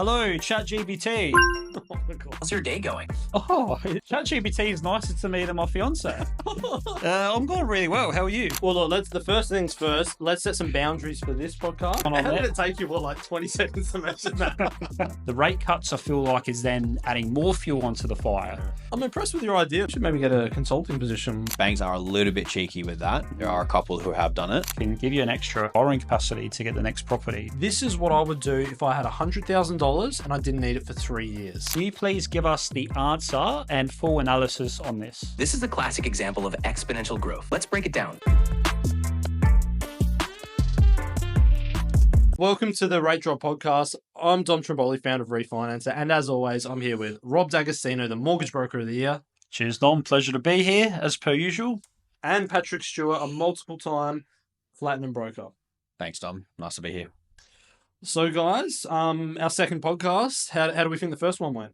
Hello, ChatGPT. Oh my God. How's your day going? Oh, ChatGPT is nicer to me than my fiance. I'm going really well. How are you? Well, look, the first things first. Let's set some boundaries for this podcast. On How that. did it take you, like 20 seconds to mention that? The rate cuts, I feel like, is then adding more fuel onto the fire. I'm impressed with your idea. You should maybe get a consulting position. Banks are a little bit cheeky with that. There are a couple who have done it. Can give you an extra borrowing capacity to get the next property. This is what I would do if I had $100,000 and I didn't need it for 3 years. Can you please give us the answer and full analysis on this? This is a classic example of exponential growth. Let's break it down. Welcome to the Rate Drop Podcast. I'm Dom Trimboli, founder of Refinancer, and as always, I'm here with Rob D'Agostino, the Mortgage Broker of the Year, Cheers, Dom. Pleasure to be here, as per usual. and Patrick Stewart, a multiple-time Platinum Broker. Thanks, Dom. Nice to be here. So, guys, our second podcast. How do we think the first one went?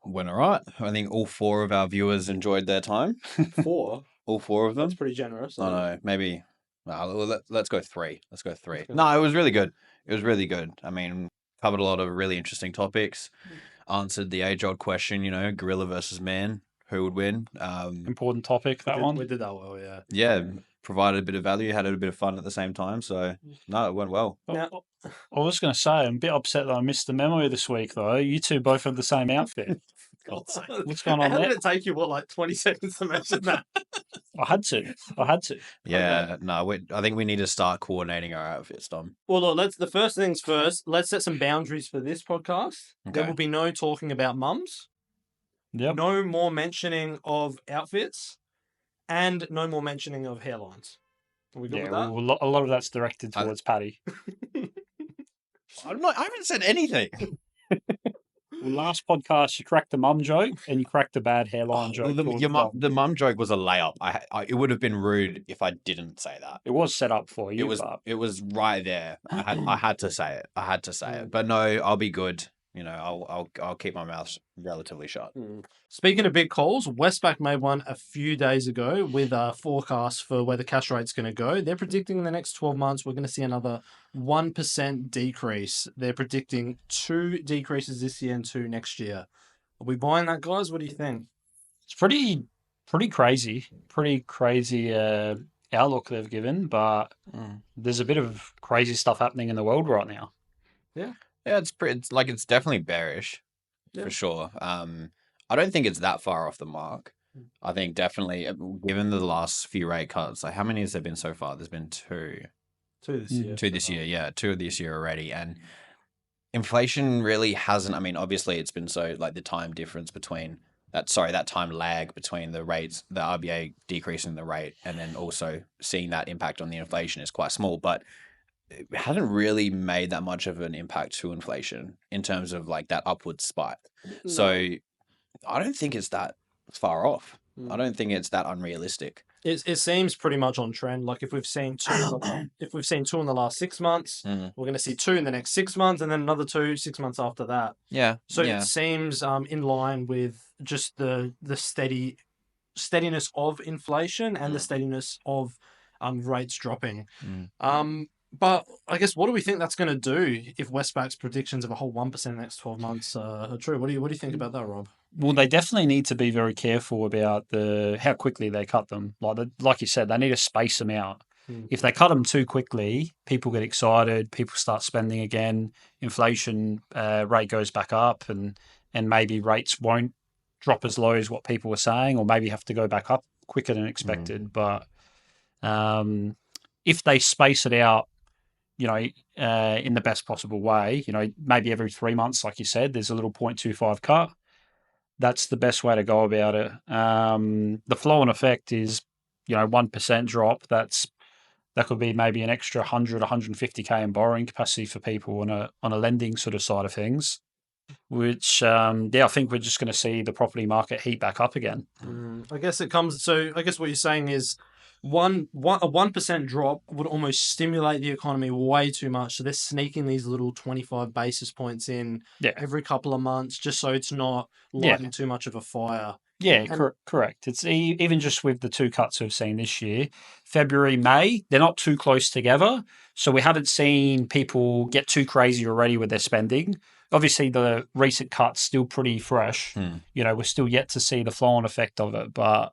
Went all right. I think all four of our viewers enjoyed their time. 4? All four of them. That's pretty generous. I know. Maybe. Let's go three. Let's go three. Okay. No, it was really good. It was really good. I mean, covered a lot of really interesting topics. Answered the age-old question, gorilla versus man. Who would win? Important topic, that one. We did that well, yeah. Yeah, provided a bit of value, had a bit of fun at the same time. So, no, it went well. Now, I was going to say, I'm a bit upset that I missed the memo this week, though. You two both have the same outfit. God's sake. What's going on how there? did it take you, like 20 seconds to mention that? I had to. Yeah, no, I think we need to start coordinating our outfits, Dom. Well, look, the first things first. Let's set some boundaries for this podcast. There Okay. will be no talking about mums, Yep. no more mentioning of outfits, and no more mentioning of hairlines. Are we good Yeah, with that? well, a lot of that's directed towards Paddy. I haven't said anything. Well, last podcast, you cracked the mum joke and you cracked the bad hairline joke. towards Dom. The mum joke was a layup. It would have been rude if I didn't say that. It was set up for you. It was right there. I had to say it. But no, I'll be good. I'll keep my mouth relatively shut. Speaking of big calls, Westpac made one a few days ago with a forecast for where the cash rate's going to go. They're predicting in the next 12 months we're going to see another 1% decrease. They're predicting 2 decreases this year and 2 next year. Are we buying that, guys? What do you think? It's pretty crazy. Pretty crazy outlook they've given, but there's a bit of crazy stuff happening in the world right now. Yeah, it's definitely bearish for sure. I don't think it's that far off the mark. I think definitely, given the last few rate cuts, like how many has there been so far? There's been 2. 2 this year. 2 this year, yeah, 2 this year already. And inflation really hasn't, obviously it's been so like the time difference between that time lag between the rates, the RBA decreasing the rate and then also seeing that impact on the inflation is quite small, but it hasn't really made that much of an impact to inflation in terms of like that upward spike. No. So I don't think it's that far off. I don't think it's that unrealistic. It seems pretty much on trend. Like if we've seen 2 in the last 6 months, we're going to see 2 in the next 6 months, and then another 2 6 months after that. Yeah. So it seems in line with just the steadiness of inflation and the steadiness of rates dropping. But I guess what do we think that's going to do if Westpac's predictions of a whole 1% in the next 12 months are true? What do you think about that, Rob? Well, they definitely need to be very careful about how quickly they cut them. Like you said, they need to space them out. If they cut them too quickly, people get excited, people start spending again, inflation rate goes back up, and maybe rates won't drop as low as what people were saying, or maybe have to go back up quicker than expected. But if they space it out, in the best possible way, maybe every 3 months, like you said, there's a little 0.25 cut. That's the best way to go about it. The flow-on effect is, 1% drop. That could be maybe an extra 100, 150K in borrowing capacity for people on a lending sort of side of things, which, I think we're just going to see the property market heat back up again. I guess what you're saying is a 1% drop would almost stimulate the economy way too much. So they're sneaking these little 25 basis points in every couple of months, just so it's not lighting too much of a fire Yeah, And correct. It's even just with the two cuts we've seen this year, February, May, they're not too close together. So we haven't seen people get too crazy already with their spending. Obviously, the recent cut's still pretty fresh. We're still yet to see the flow-on effect of it, but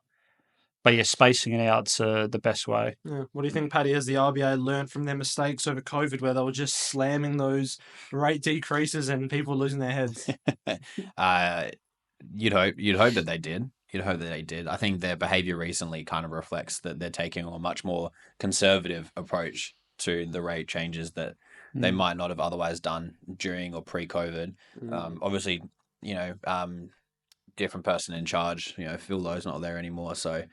yeah, spacing it out's the best way. yeah. What do you think, Paddy? Has the RBA learned from their mistakes over COVID, where they were just slamming those rate decreases and people losing their heads? You'd hope that they did. You'd hope that they did. I think their behavior recently kind of reflects that they're taking a much more conservative approach to the rate changes that they might not have otherwise done during or pre-COVID. Obviously, different person in charge. Phil Lowe's not there anymore, so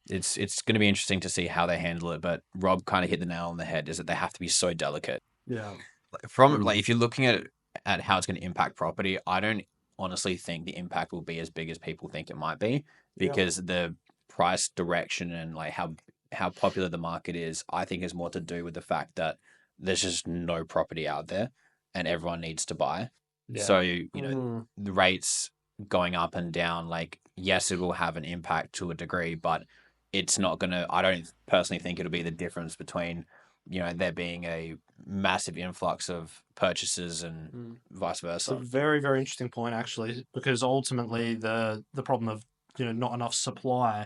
it's going to be interesting to see how they handle it. But Rob kind of hit the nail on the head: is that they have to be so delicate. Yeah. From if you're looking at how it's going to impact property, I don't honestly think the impact will be as big as people think it might be, because the price direction and like how popular the market is, I think is more to do with the fact that there's just no property out there and everyone needs to buy. Yeah. So, the rates going up and down, like, yes, it will have an impact to a degree, but it's not going to, I don't personally think it'll be the difference between, there being a massive influx of purchases and vice versa. It's a very, very interesting point, actually, because ultimately the problem of not enough supply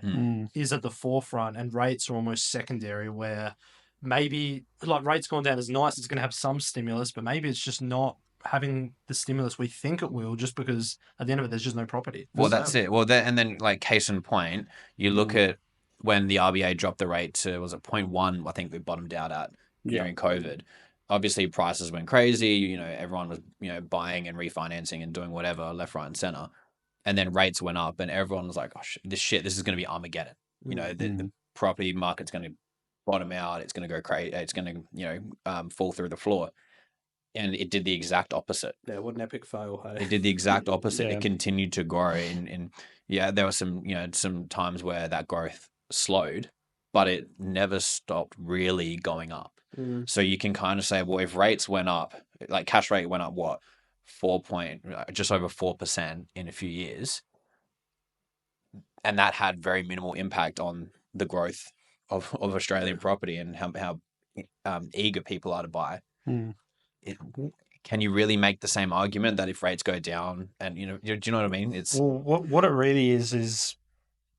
is at the forefront, and rates are almost secondary, where maybe like rates going down is nice, it's going to have some stimulus, but maybe it's just not having the stimulus we think it will, just because at the end of it there's just no property. Well, that's it. Well, and then like case in point, you look at when the RBA dropped the rate to, was it 0.1? I think we bottomed out at during COVID. Obviously, prices went crazy. Everyone was buying and refinancing and doing whatever left, right, and center. And then rates went up, and everyone was like, "Oh, this is going to be Armageddon." The property market's going to bottom out. It's going to go crazy. It's going to fall through the floor. And it did the exact opposite. Yeah, what an epic fail, hey? It did the exact opposite. It continued to grow, and there were some times where that growth slowed, but it never stopped really going up. So you can kind of say, well, if rates went up, like cash rate went up, what, just over 4% in a few years, and that had very minimal impact on the growth of Australian property and how eager people are to buy. Can you really make the same argument that if rates go down and, do you know what I mean? It's what it really is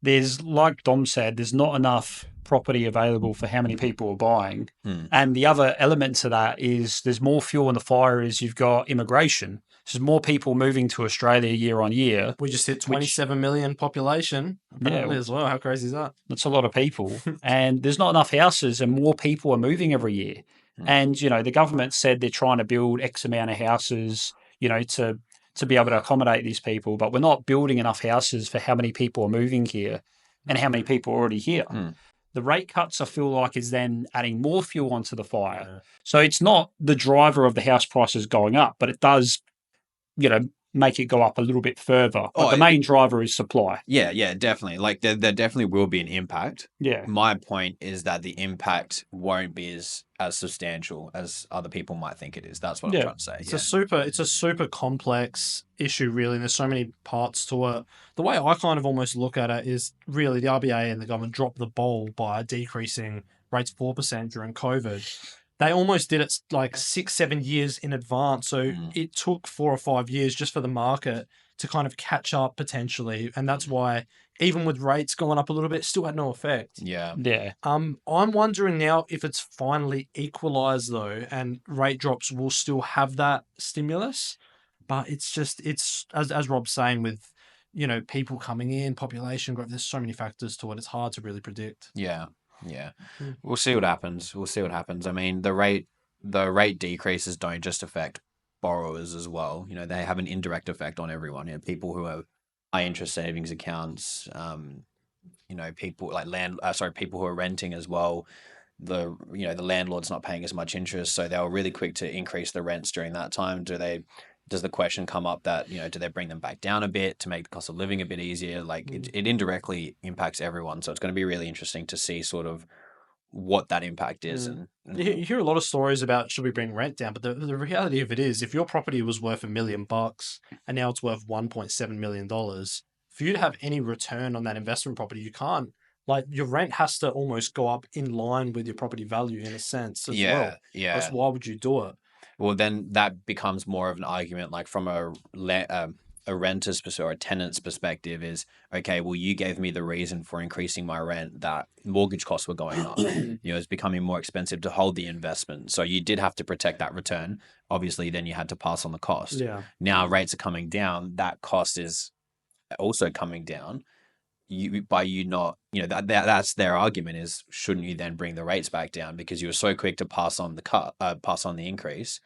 there's, like Dom said, there's not enough property available for how many people are buying. And the other element to that is there's more fuel in the fire is you've got immigration. There's more people moving to Australia year on year. We just hit 27 million population apparently as well. How crazy is that? That's a lot of people. And there's not enough houses, and more people are moving every year. And, the government said they're trying to build X amount of houses, to be able to accommodate these people, but we're not building enough houses for how many people are moving here and how many people are already here. The rate cuts, I feel like, is then adding more fuel onto the fire. So it's not the driver of the house prices going up, but it does, make it go up a little bit further. But the main driver is supply. Yeah, definitely. Like there definitely will be an impact. Yeah. My point is that the impact won't be as substantial as other people might think it is. That's what I'm trying to say. It's a super complex issue, really, and there's so many parts to it. The way I kind of almost look at it is really the RBA and the government dropped the ball by decreasing rates 4% during COVID. They almost did it like 6-7 years in advance. So it took 4 or 5 years just for the market to kind of catch up potentially. And that's why even with rates going up a little bit, it still had no effect. Yeah. I'm wondering now if it's finally equalized though, and rate drops will still have that stimulus. But it's as Rob's saying, with, people coming in, population growth, there's so many factors to it. It's hard to really predict. Yeah. We'll see what happens. I mean, the rate decreases don't just affect borrowers as well. They have an indirect effect on everyone. People who have high interest savings accounts, people like people who are renting as well. The landlord's not paying as much interest, so they were really quick to increase the rents during that time. Does the question come up that, do they bring them back down a bit to make the cost of living a bit easier? Like it indirectly impacts everyone. So it's going to be really interesting to see sort of what that impact is. And you hear a lot of stories about should we bring rent down, but the reality of it is if your property was worth $1 million and now it's worth $1.7 million, for you to have any return on that investment property, you can't, like, your rent has to almost go up in line with your property value in a sense as well. Yeah. Else why would you do it? Well, then that becomes more of an argument, like from a renter's perspective or a tenant's perspective is, okay, well, you gave me the reason for increasing my rent that mortgage costs were going up. It's becoming more expensive to hold the investment. So you did have to protect that return. Obviously, then you had to pass on the cost. Yeah. Now rates are coming down. That cost is also coming down. You not, that's their argument is, shouldn't you then bring the rates back down because you were so quick to pass on the increase?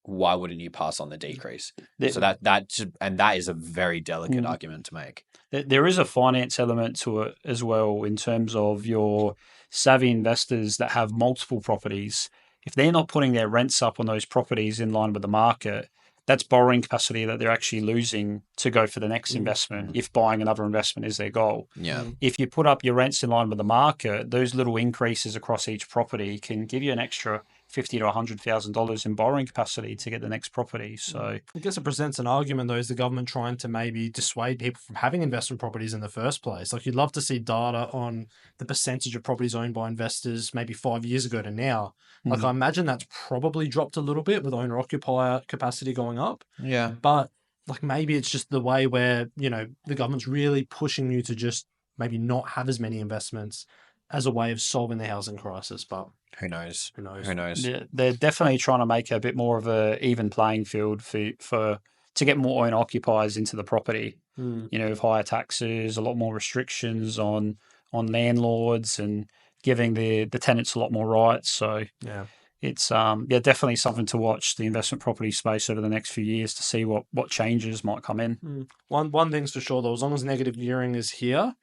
Why wouldn't you pass on the decrease? So that is a very delicate argument to make. There is a finance element to it as well in terms of your savvy investors that have multiple properties. If they're not putting their rents up on those properties in line with the market, that's borrowing capacity that they're actually losing to go for the next investment if buying another investment is their goal. Yeah. If you put up your rents in line with the market, those little increases across each property can give you an extra $50,000 to $100,000 in borrowing capacity to get the next property. So I guess it presents an argument, though, is the government trying to maybe dissuade people from having investment properties in the first place? Like, you'd love to see data on the percentage of properties owned by investors maybe 5 years ago to now. Like, I imagine that's probably dropped a little bit with owner-occupier capacity going up. Yeah. But, like, maybe it's just the way where, the government's really pushing you to just maybe not have as many investments as a way of solving the housing crisis. But who knows? who knows? Who knows? yeah, they're definitely trying to make a bit more of a even playing field for to get more owner occupiers into the property. With higher taxes, a lot more restrictions on landlords, and giving the tenants a lot more rights. So Yeah. it's definitely something to watch the investment property space over the next few years to see what changes might come in. One thing's for sure, though, as long as negative gearing is here,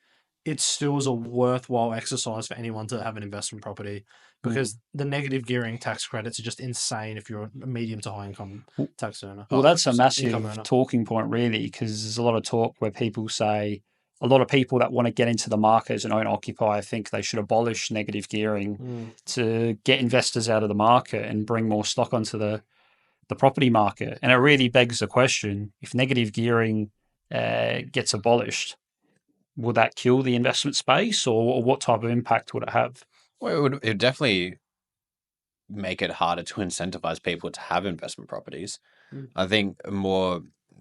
it still is a worthwhile exercise for anyone to have an investment property, because the negative gearing tax credits are just insane if you're a medium to high income tax earner. Well, that's a income massive earner. talking point, really, because there's a lot of talk where people say a lot of people that want to get into the market as an owner occupier think they should abolish negative gearing to get investors out of the market and bring more stock onto the property market. And it really begs the question, if negative gearing gets abolished, will that kill the investment space, or what type of impact would it have? Well, it would definitely make it harder to incentivize people to have investment properties. I think a more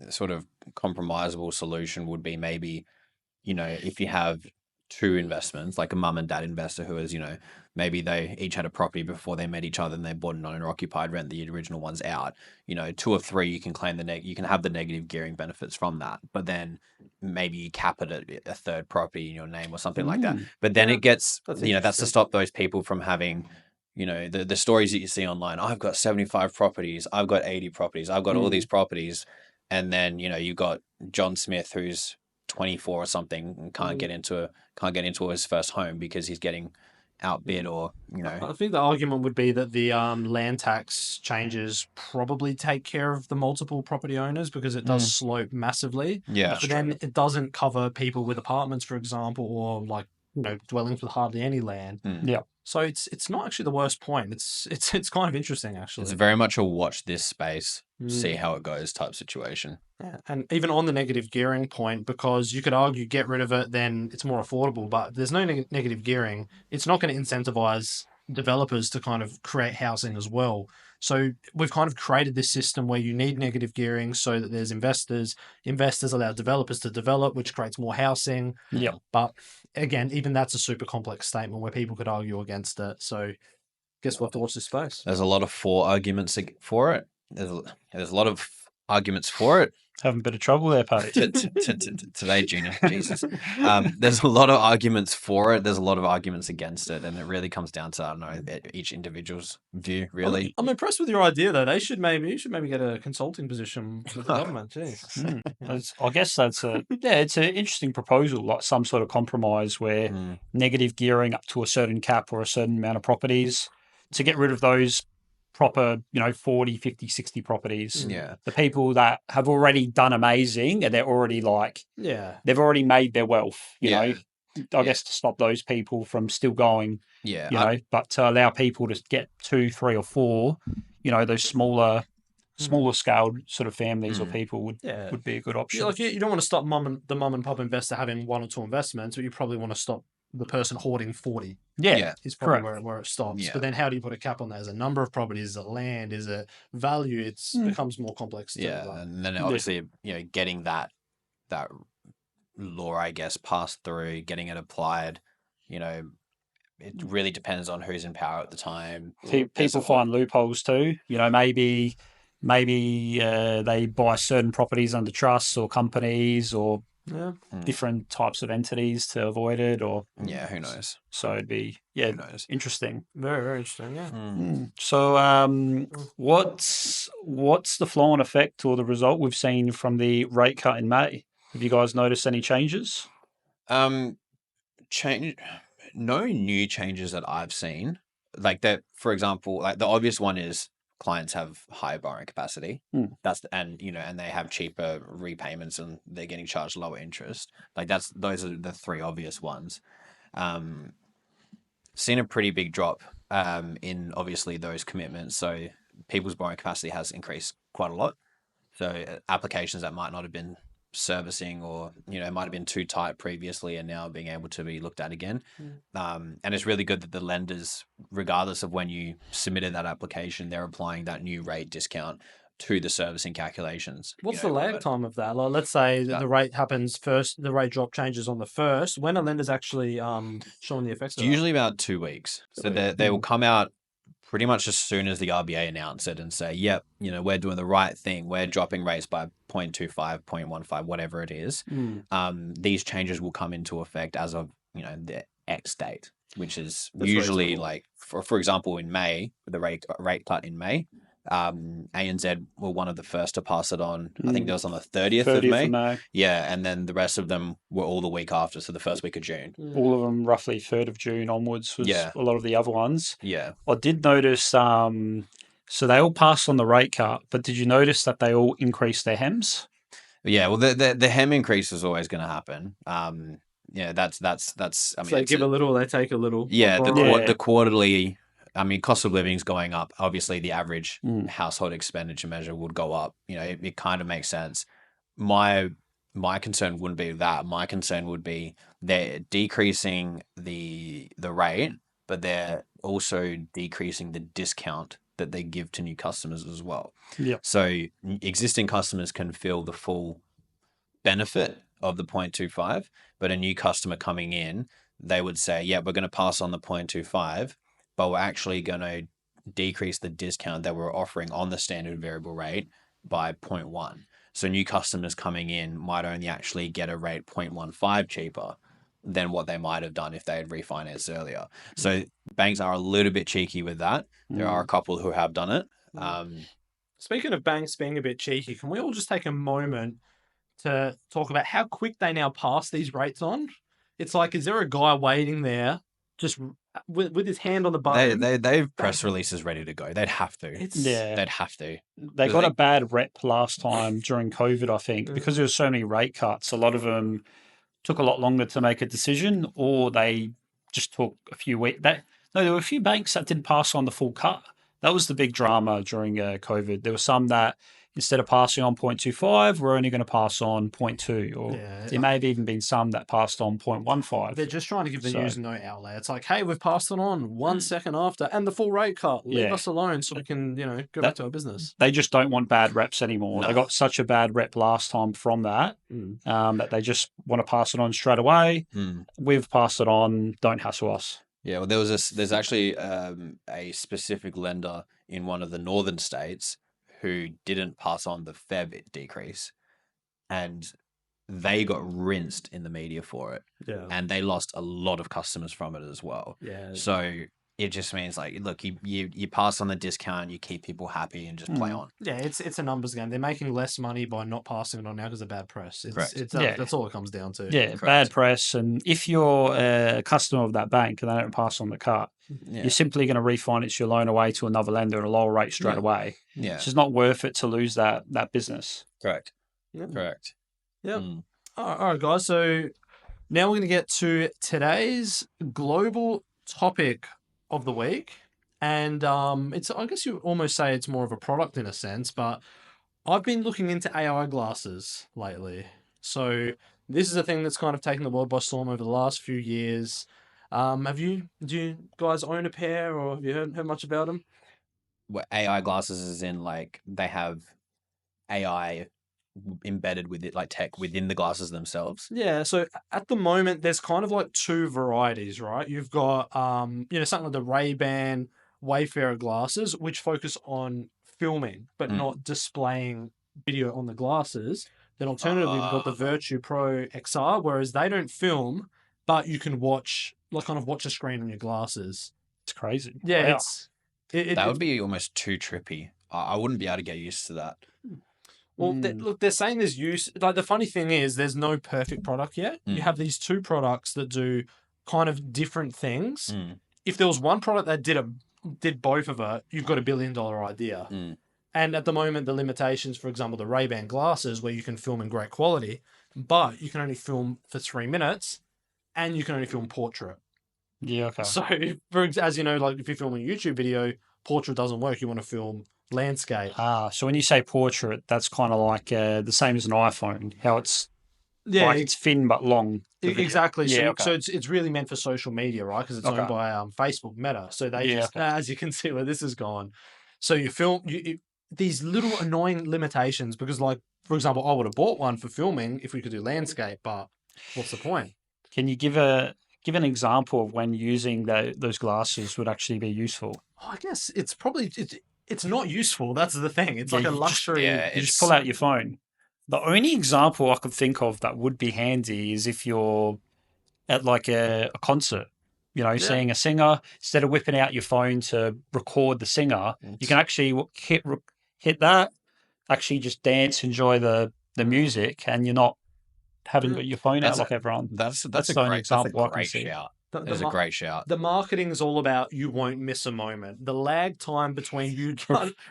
sort of compromisable solution would be maybe, if you have two investments, like a mum and dad investor who is, maybe they each had a property before they met each other and they bought an owner occupied, rent the original ones out. 2 or 3, you can claim you can have the negative gearing benefits from that, but then maybe you cap it at a third property in your name or something like that. But then it gets, that's to stop those people from having, the stories that you see online. I've got 75 properties. I've got 80 properties. I've got all these properties. And then, you've got John Smith, who's 24 or something, and can't get into his first home because he's getting outbid, or I think the argument would be that the land tax changes probably take care of the multiple property owners, because it does slope massively. Yeah, but then it doesn't cover people with apartments, for example, or like dwellings with hardly any land. Yeah. So it's not actually the worst point. It's kind of interesting, actually. It's very much a watch this space, see how it goes type situation. Yeah. And even on the negative gearing point, because you could argue get rid of it, then it's more affordable. But if there's no negative gearing, it's not going to incentivize developers to kind of create housing as well. So we've kind of created this system where you need negative gearing so that there's investors allow developers to develop, which creates more housing. Yeah. But again, even that's a super complex statement where people could argue against it. So guess we'll have to watch this space. There's a lot of arguments for it. There's a lot of arguments for it. Having a bit of trouble there, Paddy. Today, Junior. Jesus. There's a lot of arguments for it. There's a lot of arguments against it. And it really comes down to, I don't know, each individual's view, really. I'm impressed with your idea, though. You should maybe get a consulting position with the government, too. I guess it's an interesting proposal, like some sort of compromise where negative gearing up to a certain cap or a certain amount of properties to get rid of those proper, 40, 50, 60 properties. Yeah. The people that have already done amazing and they're already they've already made their wealth, you know, I guess to stop those people from still going, but to allow people to get 2, 3 or 4, those smaller smaller scale sort of families or Mm. people would be a good option. Yeah, like you don't want to stop the mum and pop investor having 1 or 2 investments, but you probably want to stop the person hoarding 40. Yeah, Is probably correct. where it stops. Yeah. But then how do you put a cap on that? Is a number of properties, is it land, is it value? It's becomes more complex to Yeah, run. and then obviously, getting that law, I guess, passed through, getting it applied, it really depends on who's in power at the time. People find loopholes too. Maybe they buy certain properties under trusts or companies or Yeah. different types of entities to avoid it, or Yeah, who knows? so it'd be Who knows? interesting. Very, very interesting. Yeah. So, what's the flow-on effect or the result we've seen from the rate cut in May? Have you guys noticed any changes? Change. No new changes that I've seen. Like that, for example, like the obvious one is clients have higher borrowing capacity. And they have cheaper repayments and they're getting charged lower interest. Like those are the 3 obvious ones. Seen a pretty big drop in obviously those commitments. So people's borrowing capacity has increased quite a lot. So applications that might not have been servicing or might have been too tight previously and now being able to be looked at again. And it's really good that the lenders, regardless of when you submitted that application, they're applying that new rate discount to the servicing calculations. What's the lag time of that? Like, let's say the rate happens first, the rate drop changes on the first. When are lenders actually showing the effects It's of that? usually about 2 weeks. So they will come out pretty much as soon as the RBA announce it and say, yep, we're doing the right thing. We're dropping rates by 0.25, 0.15, whatever it is. These changes will come into effect as of, the X date, which is usually reasonable. like, for example, in May, the rate cut in May, ANZ were one of the first to pass it on. I think that was on the 30th of May. Yeah, and then the rest of them were all the week after, so the first week of June. All of them roughly 3rd of June onwards was Yeah. a lot of the other ones. Yeah. I did notice, so they all passed on the rate cut, but did you notice that they all increased their HEMS? Yeah, well, the HEM increase is always going to happen. That's. I mean, So they give a little, they take a little. Yeah, Yeah. the quarterly. I mean, cost of living is going up. Obviously, the average household expenditure measure would go up. It kind of makes sense. My concern wouldn't be that. My concern would be they're decreasing the rate, but they're also decreasing the discount that they give to new customers as well. Yep. So existing customers can feel the full benefit of the 0.25, but a new customer coming in, they would say, yeah, we're going to pass on the 0.25, but we're actually going to decrease the discount that we're offering on the standard variable rate by 0.1. So new customers coming in might only actually get a rate 0.15 cheaper than what they might have done if they had refinanced earlier. So banks are a little bit cheeky with that. There are a couple who have done it. Speaking of banks being a bit cheeky, can we all just take a moment to talk about how quick they now pass these rates on? It's like, is there a guy waiting there just with his hand on the button? They've press releases ready to go. They'd have to. They'd have to. They got a bad rep last time during COVID, I think, because there were so many rate cuts. A lot of them took a lot longer to make a decision, or they just took a few weeks. There were a few banks that didn't pass on the full cut. That was the big drama during COVID. There were some that instead of passing on 0.25, we're only going to pass on 0.2, or there may have even been some that passed on 0.15. They're just trying to give the user no outlay. It's like, hey, we've passed it on 1 second after, and the full rate cut. Leave us alone so we can, go back to our business. They just don't want bad reps anymore. No. They got such a bad rep last time from that, that they just want to pass it on straight away. We've passed it on. Don't hassle us. Yeah, well, there's actually a specific lender in one of the northern states who didn't pass on the Feb decrease, and they got rinsed in the media for it. Yeah. And they lost a lot of customers from it as well. Yeah. So it just means like, look, you pass on the discount, you keep people happy and just play on. Yeah, it's a numbers game. They're making less money by not passing it on now because of bad press. Correct. That's all it comes down to. Yeah, Correct. bad press. And if you're a customer of that bank and they don't pass on the cut, you're simply going to refinance your loan away to another lender at a lower rate straight away. Yeah. It's just not worth it to lose that business. Correct. Yep. Correct. Yep. All right, guys. So now we're going to get to today's global topic of the week. And it's, I guess you almost say it's more of a product in a sense, but I've been looking into AI glasses lately. So this is a thing that's kind of taken the world by storm over the last few years. Do you guys own a pair, or have you heard much about them? What AI glasses is in, like, they have AI embedded with it, like tech within the glasses themselves. Yeah, so at the moment there's kind of like two varieties, right? You've got something like the Ray-Ban Wayfarer glasses, which focus on filming but not displaying video on the glasses. Then alternatively, we've got the Virtue Pro XR, whereas they don't film, but you can watch a screen on your glasses. It's crazy. Yeah, Wow. That would be almost too trippy. I wouldn't be able to get used to that. Well, look, they're saying there's use. Like, the funny thing is, there's no perfect product yet. You have these two products that do kind of different things. If there was one product that did both of it, you've got $1 billion idea. And at the moment, the limitations, for example, the Ray-Ban glasses, where you can film in great quality, but you can only film for 3 minutes, and you can only film portrait. Yeah, okay. So, as you know, like if you're filming a YouTube video, portrait doesn't work. You want to film landscape. So when you say portrait, that's kind of like the same as an iPhone, how it's like it's thin but long. Exactly. Yeah, So it's really meant for social media, right? Because it's owned by Facebook Meta. So they as you can see where this has gone. So you film these little annoying limitations because, like, for example, I would have bought one for filming if we could do landscape, but what's the point? Can you give an example of when using those glasses would actually be useful? Oh, I guess it's probably it's not useful. That's the thing. It's like a luxury. You just pull out your phone. The only example I could think of that would be handy is if you're at like a concert, seeing a singer, instead of whipping out your phone to record the singer, you can actually hit that, actually just dance, enjoy the music, and you're not having got your phone out like everyone. That's the only example I can see. Shout. That's a great shout. The marketing is all about you won't miss a moment. The lag time between you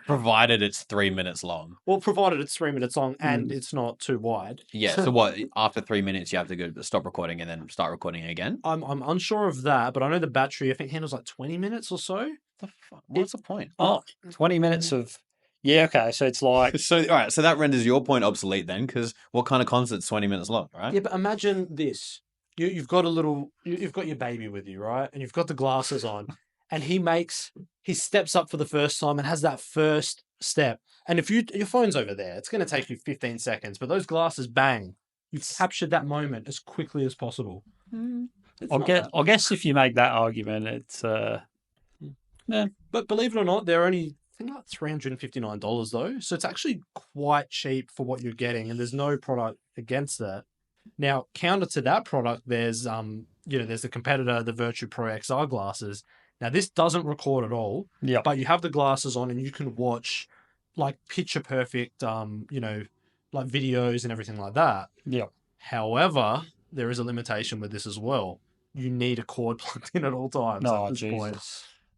provided it's 3 minutes long. Well, provided it's 3 minutes long and it's not too wide. Yeah. So what? After 3 minutes, you have to go stop recording and then start recording again. I'm unsure of that, but I know the battery I think handles like 20 minutes or so. The fuck? What's the point? 20 minutes of. Yeah, okay. So it's like. So, all right. So that renders your point obsolete then, because what kind of concert's 20 minutes long, right? Yeah, but imagine this. You've got you've got your baby with you, right? And you've got the glasses on, and he steps up for the first time and has that first step. And if your phone's over there, it's going to take you 15 seconds, but those glasses, bang, you've captured that moment as quickly as possible. I guess if you make that argument, it's yeah. But believe it or not, they're only, I think, like $359 though, so it's actually quite cheap for what you're getting, and there's no product against that. Now, counter to that product, there's there's the competitor, the Virtue Pro XR glasses. Now, this doesn't record at all, but you have the glasses on and you can watch like picture perfect, like videos and everything like that. Yeah. However, there is a limitation with this as well. You need a cord plugged in at all times at this point.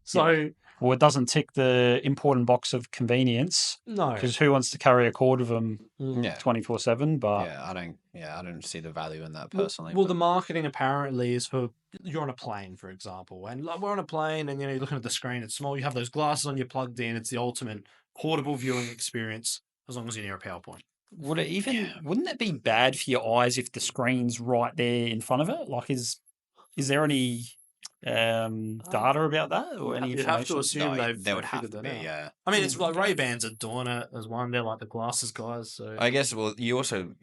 So, well, it doesn't tick the important box of convenience. No, because who wants to carry a cord with them 24/7? But I don't see the value in that personally. Well, the marketing apparently is for you're on a plane, for example, and like, we're on a plane, and you're looking at the screen. It's small. You have those glasses on. You're plugged in. It's the ultimate portable viewing experience, as long as you're near a PowerPoint. Wouldn't it be bad for your eyes if the screen's right there in front of it? Like, is there any data about that or any information? You have to assume they would have to be, yeah. I mean, it's like Ray-Bans are doing it as one. They're like the glasses guys. So I guess, well, you also,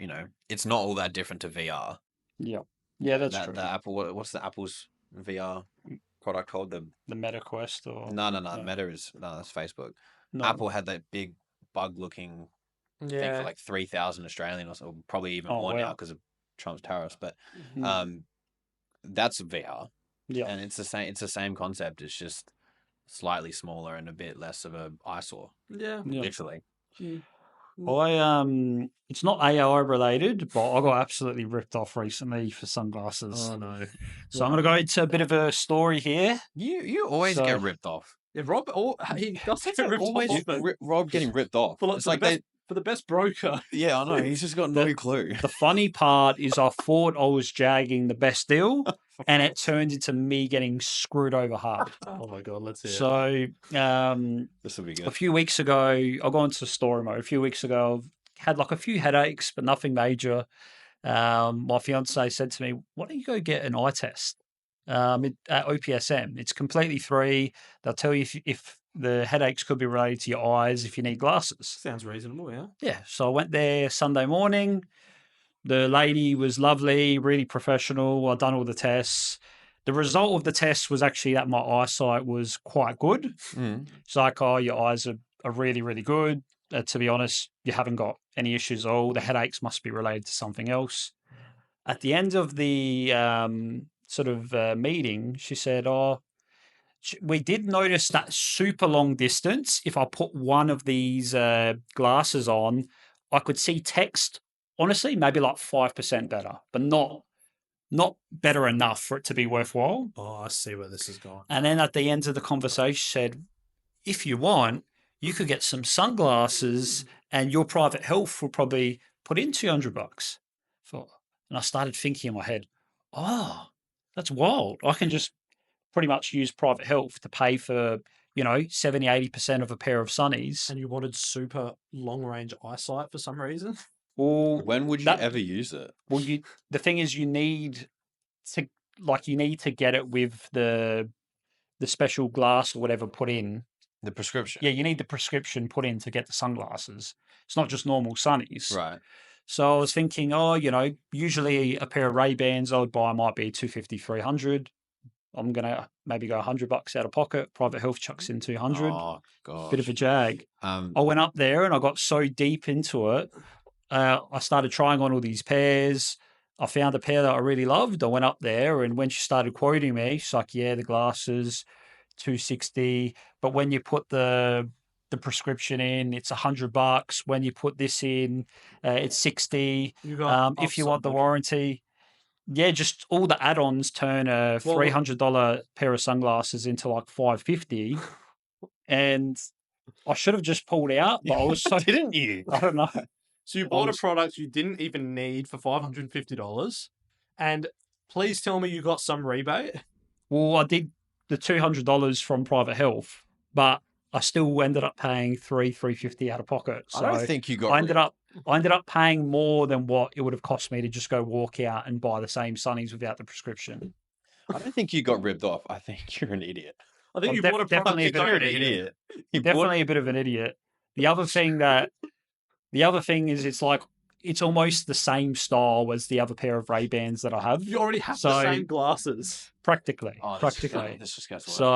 it's not all that different to VR. Yeah, that's true. The Apple, what's the Apple's VR product called? The Meta Quest or no. Meta is that's Facebook. No. Apple had that big bug-looking thing for like 3,000 Australian or so, probably even more now because of Trump's tariffs. But that's VR. Yeah, and it's the same concept. It's just slightly smaller and a bit less of a eyesore. Yeah. Literally. It's not AI related, but I got absolutely ripped off recently for sunglasses. Oh no! So I'm going to go into a bit of a story here. You always get ripped off. Yeah, Rob. He does get ripped off. Rob getting ripped off. Well, it's like for the best broker. Yeah, I know. He's just got no clue. The funny part is I thought I was jagging the best deal, and it turned into me getting screwed over hard. Oh my god, let's hear it. So This will be a good. few weeks ago, I got into story mode. A few weeks ago, I had like a few headaches, but nothing major. My fiance said to me, "Why don't you go get an eye test at OPSM? It's completely free. They'll tell you if the headaches could be related to your eyes, if you need glasses." Sounds reasonable, yeah. Yeah. So I went there Sunday morning. The lady was lovely, really professional. I'd done all the tests. The result of the test was actually that my eyesight was quite good. Mm. It's like, oh, your eyes are really, really good. To be honest, you haven't got any issues at all. The headaches must be related to something else. At the end of the meeting, she said, oh, we did notice that super long distance. If I put one of these glasses on, I could see text, honestly, maybe like 5% better, but not better enough for it to be worthwhile. Oh, I see where this is going. And then at the end of the conversation, she said, if you want, you could get some sunglasses and your private health will probably put in $200. And I started thinking in my head, oh, that's wild. I can just pretty much use private health to pay for, 70, 80% of a pair of sunnies. And you wanted super long range eyesight for some reason? Well, When would you ever use it? Well, the thing is, you need to get it with the special glass or whatever put in. The prescription. Yeah, you need the prescription put in to get the sunglasses. It's not just normal sunnies. Right. So I was thinking, usually a pair of Ray-Bans I would buy might be $250, $300. I'm gonna maybe go $100 out of pocket. Private health chucks in $200. Oh gosh. Bit of a jag. I went up there and I got so deep into it. I started trying on all these pairs. I found a pair that I really loved. I went up there, and when she started quoting me, she's like, "Yeah, the glasses, $260. But when you put the prescription in, it's $100. When you put this in, it's $60. You got If you want the warranty." Yeah, just all the add-ons turn a $300 pair of sunglasses into like $550, and I should have just pulled out, but I was so didn't you? I don't know. So you bought a product you didn't even need for $550, and please tell me you got some rebate. Well, I did the $200 from private health, but I still ended up paying $350 out of pocket. So I don't think you got. I ended up paying more than what it would have cost me to just go walk out and buy the same sunnies without the prescription. I don't think you got ripped off. I think you're an idiot. I think I'm you bought a product definitely you a bit of don't an need. idiot. Definitely a bit of an idiot. The other thing is it's almost the same style as the other pair of Ray-Bans that I have. You already have the same glasses. Practically. This just gets worse. So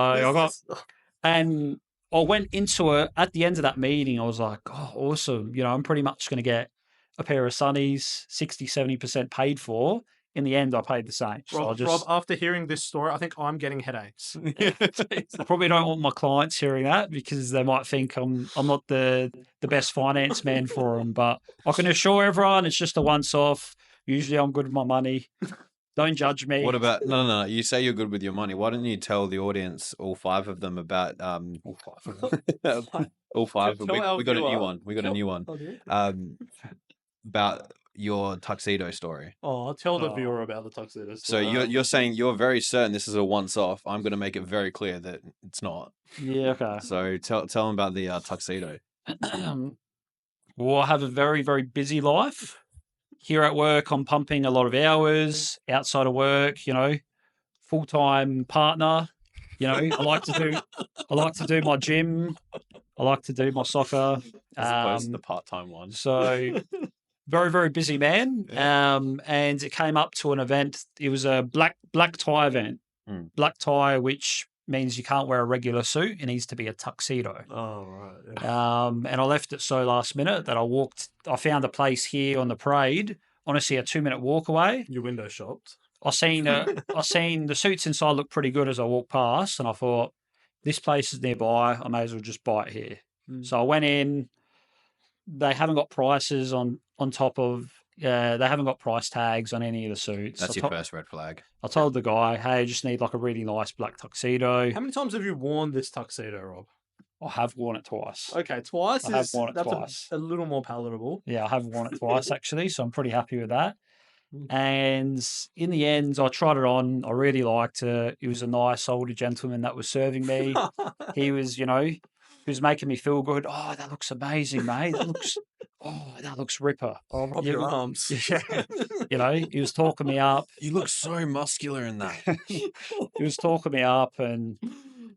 I went into it at the end of that meeting. I was like, oh, awesome. I'm pretty much going to get a pair of sunnies, 60, 70% paid for. In the end, I paid the same. So Rob, after hearing this story, I think I'm getting headaches. I probably don't want my clients hearing that because they might think I'm not the best finance man for them. But I can assure everyone it's just a once-off. Usually I'm good with my money. Don't judge me. What about no? You say you're good with your money. Why don't you tell the audience, all five of them, about all five? We got a new one. We got a new one. About your tuxedo story. Oh, I'll tell the viewer about the tuxedo story. So you're saying you're very certain this is a once-off. I'm going to make it very clear that it's not. Yeah. Okay. So tell them about the tuxedo. Well, I have a very, very busy life. Here at work, I'm pumping a lot of hours. Outside of work, full-time partner. I like to do my gym. I like to do my soccer. As opposed to the part-time one. So very, very busy man. Yeah. And it came up to an event. It was a black tie event. Black tie, which means you can't wear a regular suit. It needs to be a tuxedo. Oh, right. Yeah. And I left it so last minute that I found a place here on the parade, honestly, a 2-minute walk away. You window shopped. I seen the suits inside look pretty good as I walked past, and I thought, this place is nearby. I may as well just buy it here. So I went in. They haven't got prices on top of. They haven't got price tags on any of the suits. That's your first red flag. I told the guy, hey, I just need like a really nice black tuxedo. How many times have you worn this tuxedo, Rob? I have worn it twice. Okay, twice I have is worn it that's twice. a little more palatable. Yeah, I have worn it twice actually, so I'm pretty happy with that. Mm. And in the end, I tried it on. I really liked it. It was a nice older gentleman that was serving me. He was, he was making me feel good. Oh, that looks amazing, mate. That looks ripper. I'll rub your arms. Yeah. He was talking me up. You look so muscular in that. He was talking me up, and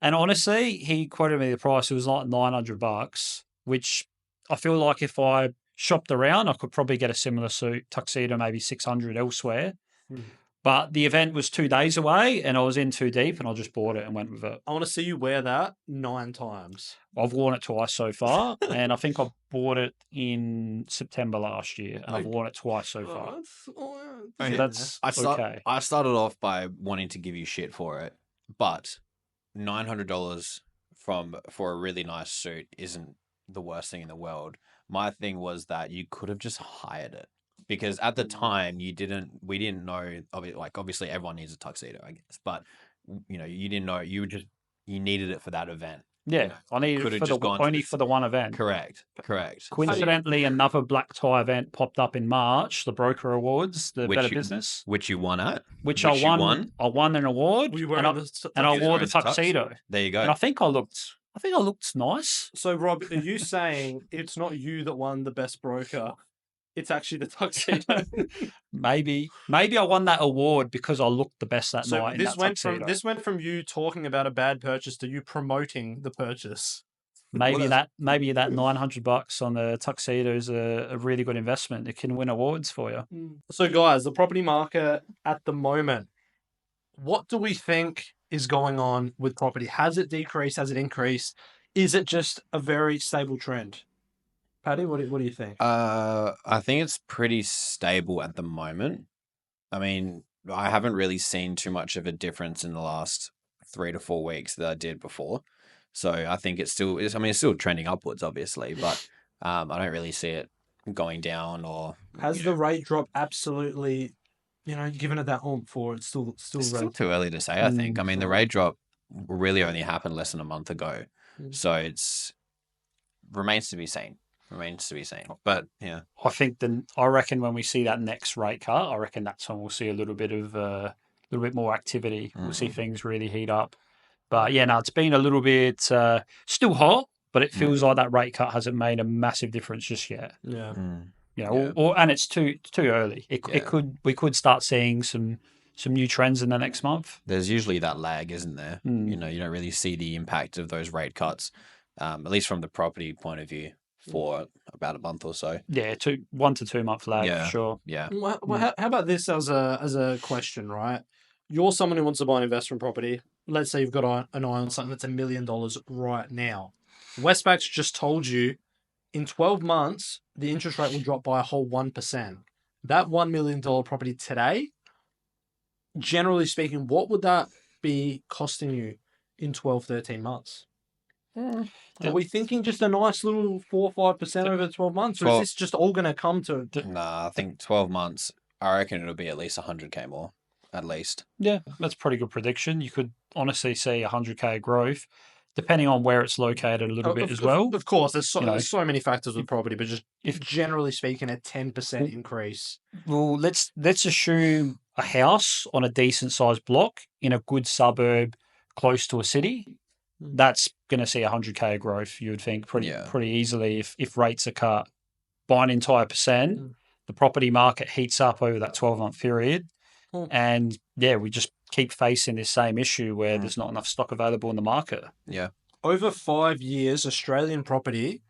honestly, he quoted me the price. It was like $900, which I feel like if I shopped around, I could probably get a similar suit, tuxedo, maybe 600 elsewhere. Mm. But the event was 2 days away, and I was in too deep, and I just bought it and went with it. I want to see you wear that 9 times. I've worn it twice so far, and I think I bought it in September last year, and I've worn it twice so far. That's okay. I started off by wanting to give you shit for it, but $900 for a really nice suit isn't the worst thing in the world. My thing was that you could have just hired it, because at the time we didn't know of it. Like, obviously everyone needs a tuxedo, I guess, but you didn't know. You needed it for that event. Yeah, I needed it only for the one event. Correct. Coincidentally, another black tie event popped up in March, the Broker Awards, the Better Business. Which you won at? Which I won. I won an award, and I wore the tuxedo. There you go. And I think I looked nice. So, Rob, are you saying it's not you that won the best broker? It's actually the tuxedo. Maybe I won that award because I looked the best that night. This went from you talking about a bad purchase to you promoting the purchase. Maybe that $900 on the tuxedo is a really good investment. It can win awards for you. So, guys, the property market at the moment, what do we think is going on with property? Has it decreased? Has it increased? Is it just a very stable trend? Paddy, what do you think? I think it's pretty stable at the moment. I mean, I haven't really seen too much of a difference in the last 3 to 4 weeks that I did before. So I think it's still trending upwards, obviously, but I don't really see it going down or. Has the rate drop absolutely, given it that oomph, or it's still too early to say, I think. I mean, the rate drop really only happened less than a month ago. So it's remains to be seen. But yeah, I reckon when we see that next rate cut, I reckon that's when we'll see a little bit more activity. We'll see things really heat up. But yeah, no, it's been a little bit still hot, but it feels like that rate cut hasn't made a massive difference just yet. Yeah. And it's too early. We could start seeing some new trends in the next month. There's usually that lag, isn't there? You don't really see the impact of those rate cuts, at least from the property point of view, for about a month or so. Yeah, 1 to 2 month lag for sure. Yeah. Well, how about this as a question, right? You're someone who wants to buy an investment property. Let's say you've got an eye on something that's $1 million right now. Westpac's just told you in 12 months, the interest rate will drop by a whole 1%. That $1 million property today, generally speaking, what would that be costing you in 12, 13 months? Are we thinking just a nice little 4 or 5% over 12 months? Or is this just all going to come to... Nah, I think 12 months, I reckon it'll be at least 100K more, at least. Yeah, that's a pretty good prediction. You could honestly see 100K growth, depending on where it's located a little bit as well. Of course, there's so many factors with property, but just generally speaking, a 10% increase. Well, let's assume a house on a decent sized block in a good suburb close to a city. That's going to see 100K growth, you would think, pretty easily if rates are cut by an entire percent. The property market heats up over that 12-month period. And we just keep facing this same issue where there's not enough stock available in the market. Yeah. Over 5 years, Australian property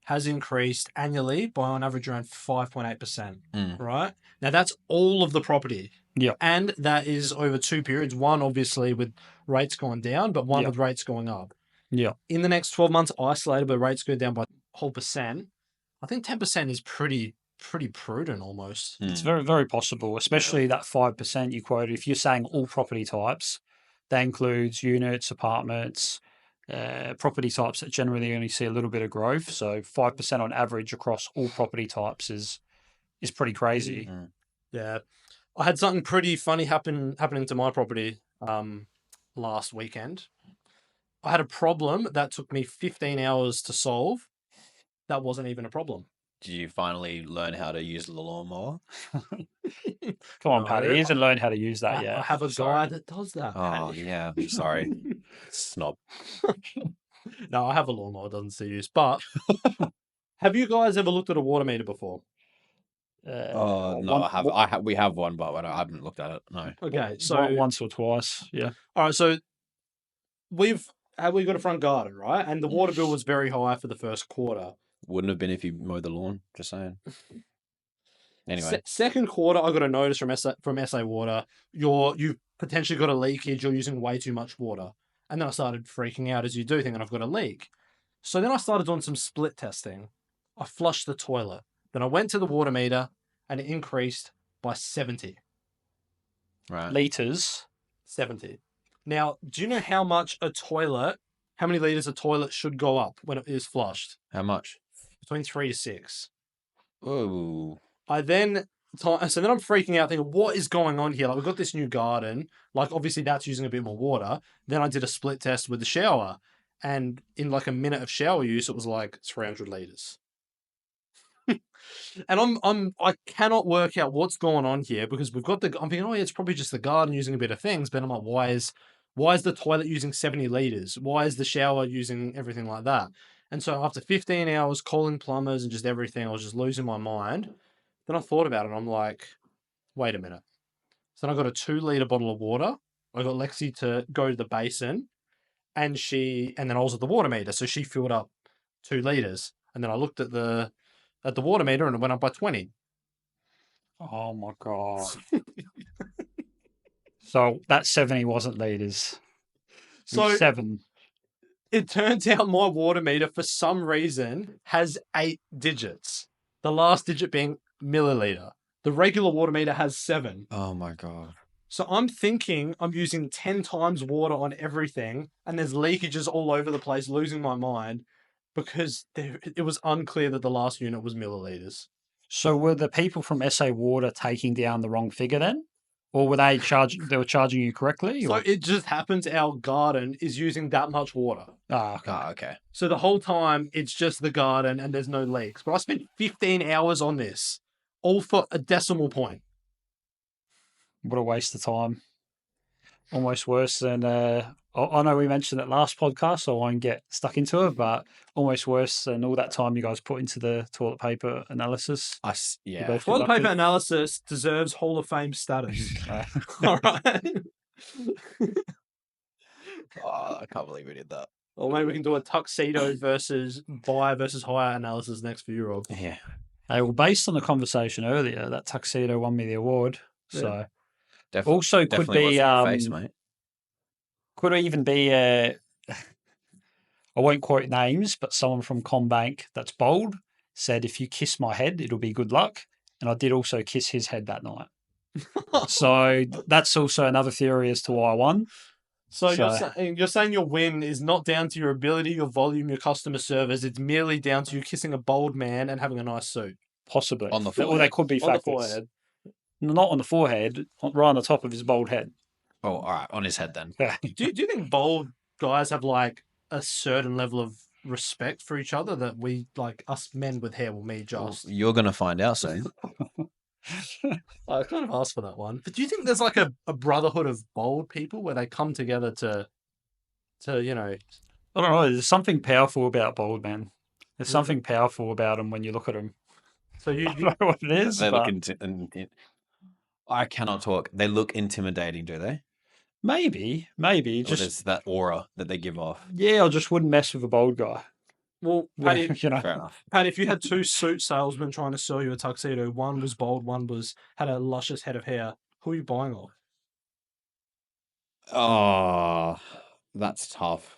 has increased annually by on average around 5.8%. Right? Now, that's all of the property. Yeah. And that is over 2 periods. One, obviously, with rates going down, but one with rates going up. Yeah. In the next 12 months, isolated, but rates go down by a whole percent. I think 10% is pretty prudent almost. It's very, very possible, especially that 5% you quoted. If you're saying all property types, that includes units, apartments, property types that generally only see a little bit of growth. So 5% on average across all property types is pretty crazy. Yeah. I had something pretty funny happening to my property last weekend. I had a problem that took me 15 hours to solve. That wasn't even a problem. Did you finally learn how to use the lawnmower? Come on, No. Paddy. He hasn't learned how to use that I yet. have a Sorry. guy that does that. Oh, Paddy. yeah. I'm sorry. Snob. No, I have a lawnmower. It doesn't see use. But have you guys ever looked at a water meter before? No, we have one, but I haven't looked at it. No. Okay, so once or twice, yeah. all right, so we've got a front garden, right? And the water bill was very high for the first quarter. Wouldn't have been if you mowed the lawn. Just saying. Anyway, Second quarter, I got a notice from SA Water. You've potentially got a leakage. You're using way too much water. And then I started freaking out as you do, thinking I've got a leak. So then I started doing some split testing. I flushed the toilet. Then I went to the water meter and it increased by 70. right. Liters. 70. Now, do you know how many liters a toilet should go up when it is flushed? How much? Between 3 to 6. Oh. So then I'm freaking out thinking, what is going on here? Like, we've got this new garden. Like, obviously that's using a bit more water. Then I did a split test with the shower. And in like a minute of shower use, it was like 300 liters. And I cannot work out what's going on here because I'm thinking, oh yeah, it's probably just the garden using a bit of things. But I'm like, why is the toilet using 70 liters? Why is the shower using everything like that? And so after 15 hours calling plumbers and just everything, I was just losing my mind. Then I thought about it. And I'm like, wait a minute. So then I got a 2-liter bottle of water. I got Lexi to go to the basin, and then I was at the water meter, so she filled up 2 liters. And then I looked at the water meter and it went up by 20. Oh my God. So that 70 wasn't liters. So 7. it turns out my water meter, for some reason, has 8 digits. The last digit being milliliter. The regular water meter has 7. Oh my God. So I'm thinking I'm using 10 times water on everything, and there's leakages all over the place, losing my mind, because it was unclear that the last unit was milliliters. So were the people from SA Water taking down the wrong figure then? Or were they charging you correctly? So Or? it just happens our garden is using that much water. Ah, okay. Okay. So the whole time it's just the garden and there's no leaks. But I spent 15 hours on this, all for a decimal point. What a waste of time. Almost worse than, I know we mentioned it last podcast, so I won't get stuck into it, but almost worse than all that time you guys put into the toilet paper analysis. Yeah. both- Toilet paper analysis deserves Hall of Fame status. All right. Oh, I can't believe we did that. Or maybe we can do a Tuxedo versus buyer versus hire analysis next for you, Rob. Yeah. Hey, well, based on the conversation earlier, that Tuxedo won me the award. Yeah. So Definitely. also could Definitely be wasn't your face, mate. could even be I won't quote names, but someone from Combank that's bold said, "If you kiss my head, it'll be good luck." And I did also kiss his head that night. So that's also another theory as to why I won. So you're saying your win is not down to your ability, your volume, your customer service. It's merely down to you kissing a bold man and having a nice suit. Possibly. On the Or forehead. they could be On the factors. forehead. Not on the forehead, right on the top of his bald head. Oh, all right. On his head then. Do you think bold guys have like a certain level of respect for each other that we, like us men with hair, will meet just? You're going to find out soon. I kind of asked for that one. But do you think there's like a brotherhood of bold people where they come together to you know? I don't know. There's something powerful about bald men. There's something powerful about them when you look at them. So I don't know what it is. They but look I cannot talk. They look intimidating, do they? maybe. Or Just there's that aura that they give off. yeah, I just wouldn't mess with a bold guy. well, Paddy, You know, Fair enough. Pat, if you had 2 suit salesmen trying to sell you a tuxedo, one was bold, one had a luscious head of hair, who are you buying off? Oh, that's tough.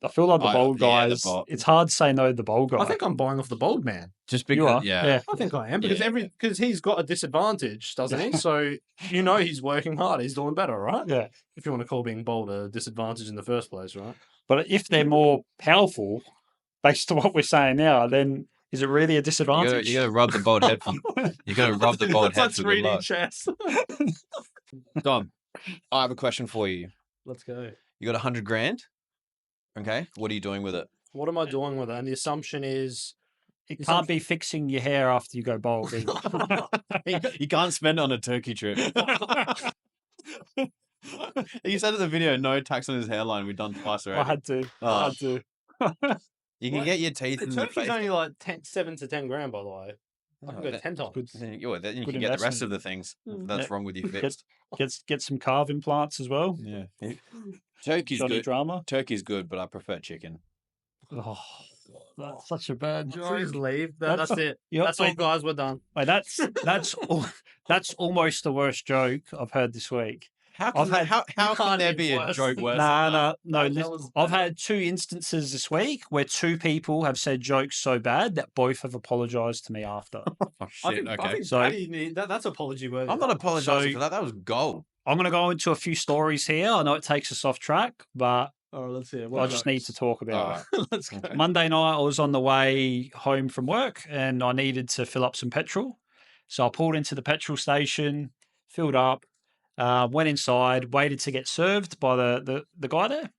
I feel like the bold yeah, the guys. bold- It's hard to say no to the bold guy. I think I'm buying off the bold man. Just you are. because, yeah. I think I am because Yeah. because he's got a disadvantage, doesn't he? So he's working hard. He's doing better, right? Yeah. If you want to call being bold a disadvantage in the first place, right? But if they're more powerful, based on what we're saying now, then is it really a disadvantage? You gotta rub the bald head. You gotta rub the bald head That's for good 3D luck. chess. Dom, I have a question for you. Let's go. You got 100 grand. Okay. What are you doing with it? What am I doing with it? And the assumption is It can't be fixing your hair after you go bald. You can't spend it on a turkey trip. You said in the video, no tax on his hairline. We've done twice already. I had to. Oh. I had to. You can get your teeth the in the turkey's face. only like 7 to 10 grand, by the way. I can go 10 times. Then you Good can get the rest investment. of the things that's wrong with you fixed. Get some calf implants as well. Yeah. Turkey's Johnny good. Drama. Turkey's good, but I prefer chicken. Oh, that's such a bad joke. Please leave. That's it. That's all, guys. We're done. Wait, that's almost the worst joke I've heard this week. How can there be a joke worse? No. I've bad. had 2 instances this week where 2 people have said jokes so bad that both have apologized to me after. Oh shit! I think So- Paddy that's apology worthy. I'm not apologizing So- for that. That was gold. I'm going to go into a few stories here. I know it takes us off track, but All right, let's hear it. I just need to talk about it. Let's go. Monday night, I was on the way home from work and I needed to fill up some petrol. So I pulled into the petrol station, filled up, went inside, waited to get served by the guy there.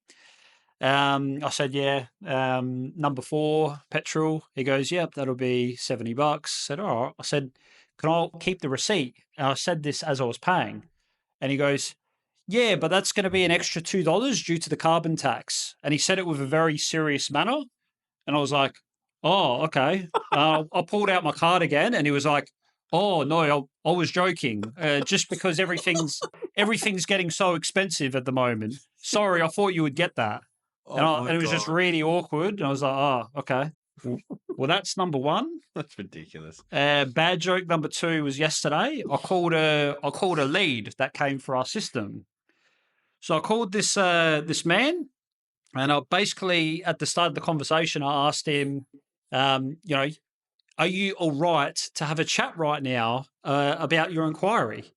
I said, yeah, number 4 petrol. He goes, yep, that'll be $70. I said, all right. I said, can I keep the receipt? And I said this as I was paying. And he goes, yeah, but that's going to be an extra $2 due to the carbon tax. And he said it with a very serious manner. And I was like, oh, okay. I pulled out my card again and he was like, oh, no, I was joking. Just because everything's getting so expensive at the moment. Sorry, I thought you would get that. And it was just really awkward. And I was like, oh, okay. Well, that's number 1. That's ridiculous. Bad joke number 2 was yesterday. I called a lead that came for our system. So I called this man, and I basically at the start of the conversation I asked him, are you all right to have a chat right now about your inquiry?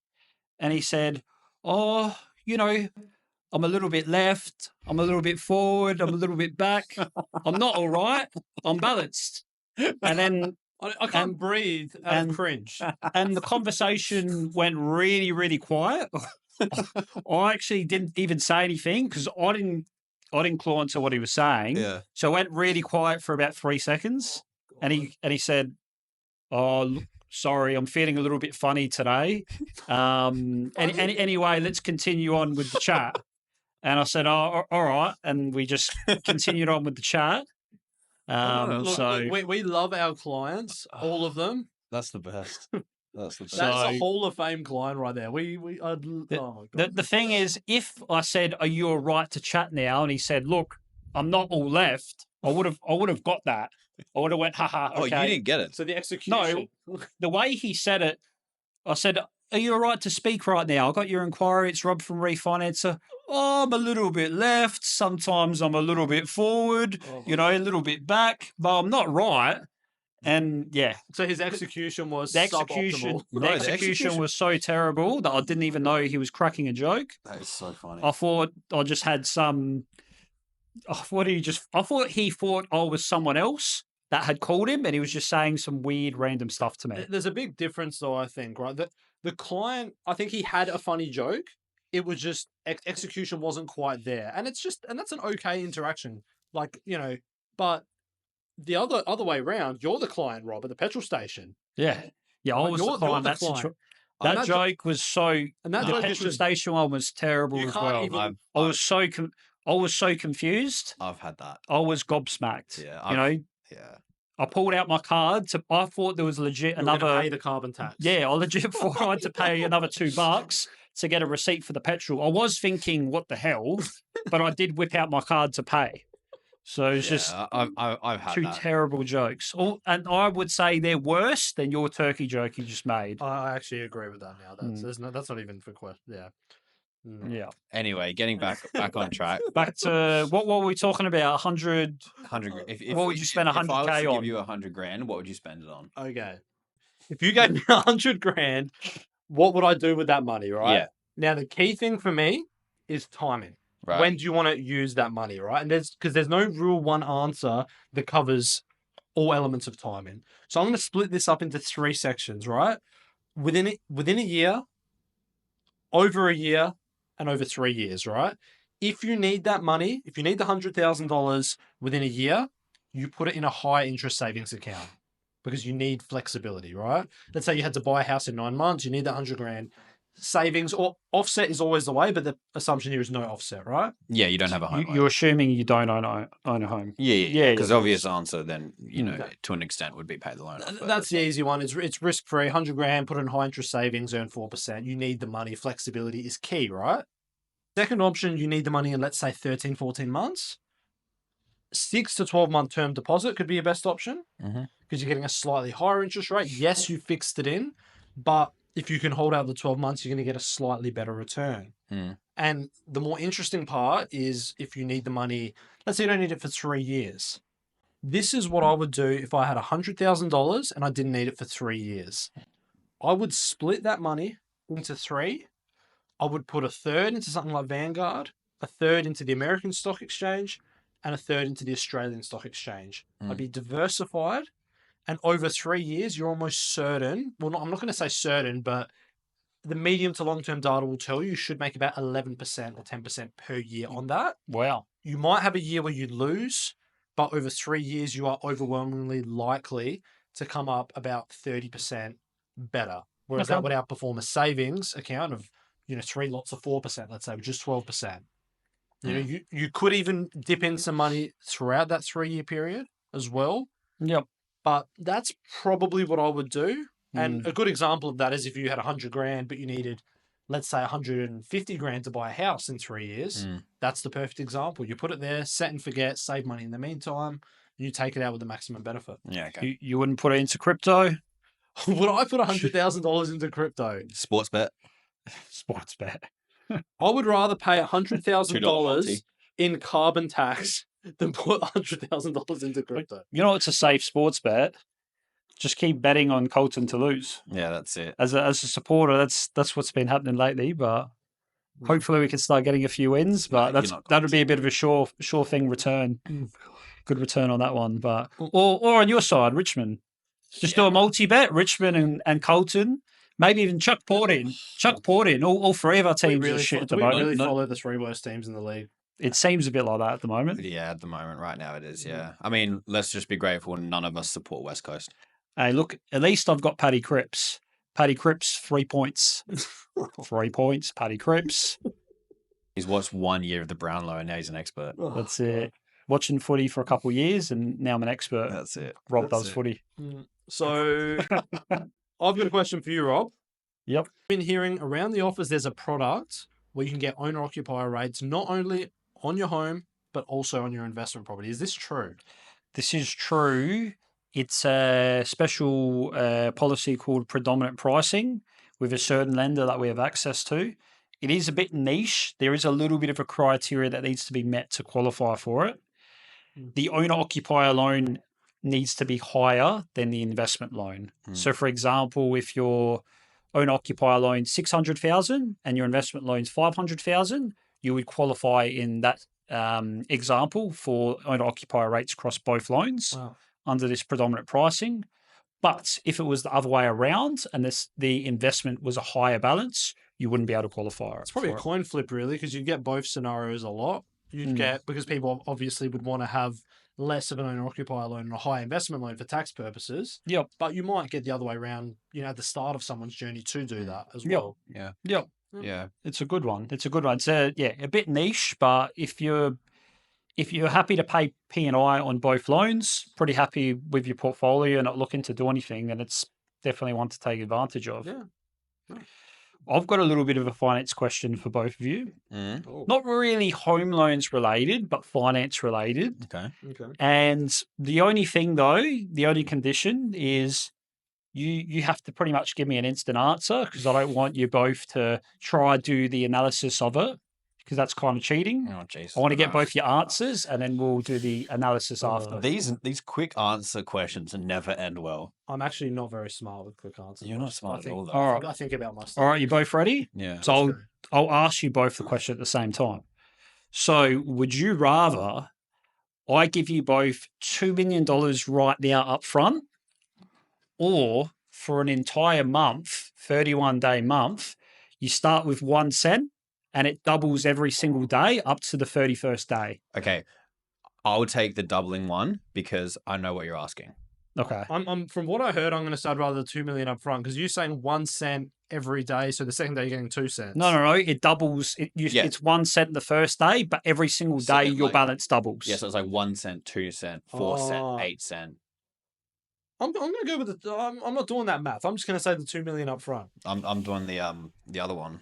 And he said, oh, I'm a little bit left, I'm a little bit forward, I'm a little bit back. I'm not all right. I'm balanced. And then I can't breathe out of cringe. And the conversation went really, really quiet. I actually didn't even say anything because I didn't claw into what he was saying. Yeah. So it went really quiet for about 3 seconds. And he said, oh, look, sorry, I'm feeling a little bit funny today. Anyway, let's continue on with the chat. And I said, oh, all right. And we just continued on with the chat. Look, we love our clients, all of them. That's the best. That's the best. That's a Hall of Fame client right there. Oh my God. The thing is, if I said, are you all right to chat now? And he said, look, I'm not all left. I would have got that. I would have went, haha, okay. Oh, you didn't get it. So the execution. No, the way he said it, I said, are you all right to speak right now? I got your inquiry. It's Rob from Refinancer. Oh, I'm a little bit left. Sometimes I'm a little bit forward, a little bit back, but I'm not right. And yeah. So his execution was the execution was so terrible that I didn't even know he was cracking a joke. That is so funny. I thought I just had I thought he thought I was someone else that had called him and he was just saying some weird random stuff to me. There's a big difference though, I think, right? The client, I think he had a funny joke. It was just execution wasn't quite there. And that's an okay interaction. But the other way around, you're the client, Rob, at the petrol station. Yeah. Yeah, I was the client. That joke was so... And the petrol station one was terrible as well. I was so confused. I've had that. I was gobsmacked. Yeah. Yeah. I pulled out my card. I thought there was legit pay the carbon tax. Yeah, I legit thought I had to pay another $2 to get a receipt for the petrol. I was thinking, what the hell? But I did whip out my card to pay. So it's just I've had 2 terrible jokes. And I would say they're worse than your turkey joke you just made. I actually agree with that now. That's not even for question. Yeah. Yeah. Anyway, getting back on track. Back to what were we talking about? 100. What would you spend 100K on? If I was to give you $100,000, what would you spend it on? Okay. If you gave me $100,000, what would I do with that money? Right. Yeah. Now the key thing for me is timing. Right. When do you want to use that money? Right. And there's no real one answer that covers all elements of timing. So I'm going to split this up into 3 sections. Right. Within a year, over a year, and over 3 years, right? if you need that money, if you need the $100,000 within a year, you put it in a high interest savings account because you need flexibility, right? Let's say you had to buy a house in 9 months, you need that 100 grand. Savings or offset is always the way, but the assumption here is no offset, right? Yeah, you don't have a home loan. You're assuming you don't own a home. Yeah. Because of obvious course. answer then, to an extent would be pay the loan off. but That's the easy one. It's risk free, 100 grand, put it in high interest savings, earn 4%. You need the money. Flexibility is key, right? Second option, you need the money in, let's say, 13, 14 months. 6 to 12-month term deposit could be your best option because you're getting a slightly higher interest rate. Yes, you fixed it in, but if you can hold out the 12 months, you're going to get a slightly better return. And the more interesting part is if you need the money, let's say you don't need it for 3 years. This is what I would do if I had $100,000 and I didn't need it for 3 years. I would split that money into 3. I would put a third into something like Vanguard, a third into the American Stock Exchange, and a third into the Australian Stock Exchange. I'd be diversified. And over 3 years, you're almost certain. Well, I'm not going to say certain, but the medium to long-term data will tell you should make about 11% or 10% per year on that. Wow. You might have a year where you lose, but over 3 years, you are overwhelmingly likely to come up about 30% better. Whereas that would outperform a savings account of 3 lots of 4%, let's say, which is 12%. You could even dip in some money throughout that 3-year period as well. Yep. But that's probably what I would do. And a good example of that is if you had 100 grand, but you needed, let's say, 150 grand to buy a house in 3 years. That's the perfect example. You put it there, set and forget, save money in the meantime, and you take it out with the maximum benefit. Yeah, okay. You wouldn't put it into crypto? Would I put $100,000 into crypto? Sports bet. Sports bet. I would rather pay $100,000 $2 in carbon tax than put $100,000 into crypto. It's a safe sports bet. Just keep betting on Colton to lose. Yeah, that's it. As a supporter, that's what's been happening lately. But hopefully we can start getting a few wins. But that would be a bit of a sure thing return. Good return on that one. But or on your side, Richmond. Just do a multi-bet, Richmond and Colton. Maybe even Chuck Port in. All 3 of our teams are shit at the moment. We really follow the 3 worst teams in the league. It seems a bit like that at the moment. Yeah, at the moment, right now it is, yeah. I mean, let's just be grateful none of us support West Coast. Hey, look, at least I've got Paddy Cripps. Paddy Cripps, 3 points. 3 points, Paddy Cripps. He's watched 1 year of the Brownlow and now he's an expert. That's it. Watching footy for a couple of years and now I'm an expert. That's it. Rob does footy. So I've got a question for you, Rob. Yep. I've been hearing around the office there's a product where you can get owner-occupier rates not only on your home, but also on your investment property. Is this true? This is true. It's a special policy called predominant pricing with a certain lender that we have access to. It is a bit niche. There is a little bit of a criteria that needs to be met to qualify for it. The owner-occupier loan needs to be higher than the investment loan. So, for example, if your owner-occupier loan $600,000 and your investment loan's $500,000, you would qualify in that example for owner-occupier rates across both loans under this predominant pricing. But if it was the other way around and the investment was a higher balance, you wouldn't be able to qualify. It's probably a coin flip, really, because you'd get both scenarios a lot. You'd get, because people obviously would want to have less of an owner-occupier loan and a high investment loan for tax purposes. Yep. But you might get the other way around, at the start of someone's journey to do that as well. Yeah. Yep. Yeah. It's a good one. It's a bit niche, but if you're happy to pay P&I on both loans, pretty happy with your portfolio, not looking to do anything, then it's definitely one to take advantage of. Yeah. I've got a little bit of a finance question for both of you. Oh. Not really home loans related, but finance related. Okay. And the only thing though, the only condition is you have to pretty much give me an instant answer because I don't want you both to try do the analysis of it because that's kind of cheating. Oh, jeez. I want to get both your answers and then we'll do the analysis after. These quick answer questions never end well. I'm actually not very smart with quick answers. You're not smart at all, though. All right. I think about my stuff. All right, you both ready? Yeah. So I'll ask you both the question at the same time. So would you rather I give you both $2 million right now up front, or for an entire month, 31-day month, you start with 1 cent and it doubles every single day up to the 31st day. Okay, I'll take the doubling one because I know what you're asking. Okay. I'm from what I heard, I'm going to say I'd rather 2 million up front because you're saying 1 cent every day. So the second day you're getting 2 cents. No. It doubles. Yeah. It's 1 cent the first day, but every single So day it, your like- balance doubles. Yeah, so it's like 1 cent, 2 cent, 4 cent, Oh. 8 cent. I'm going to go with the. I'm not doing that math. I'm just going to say the 2 million up front. I'm doing the other one.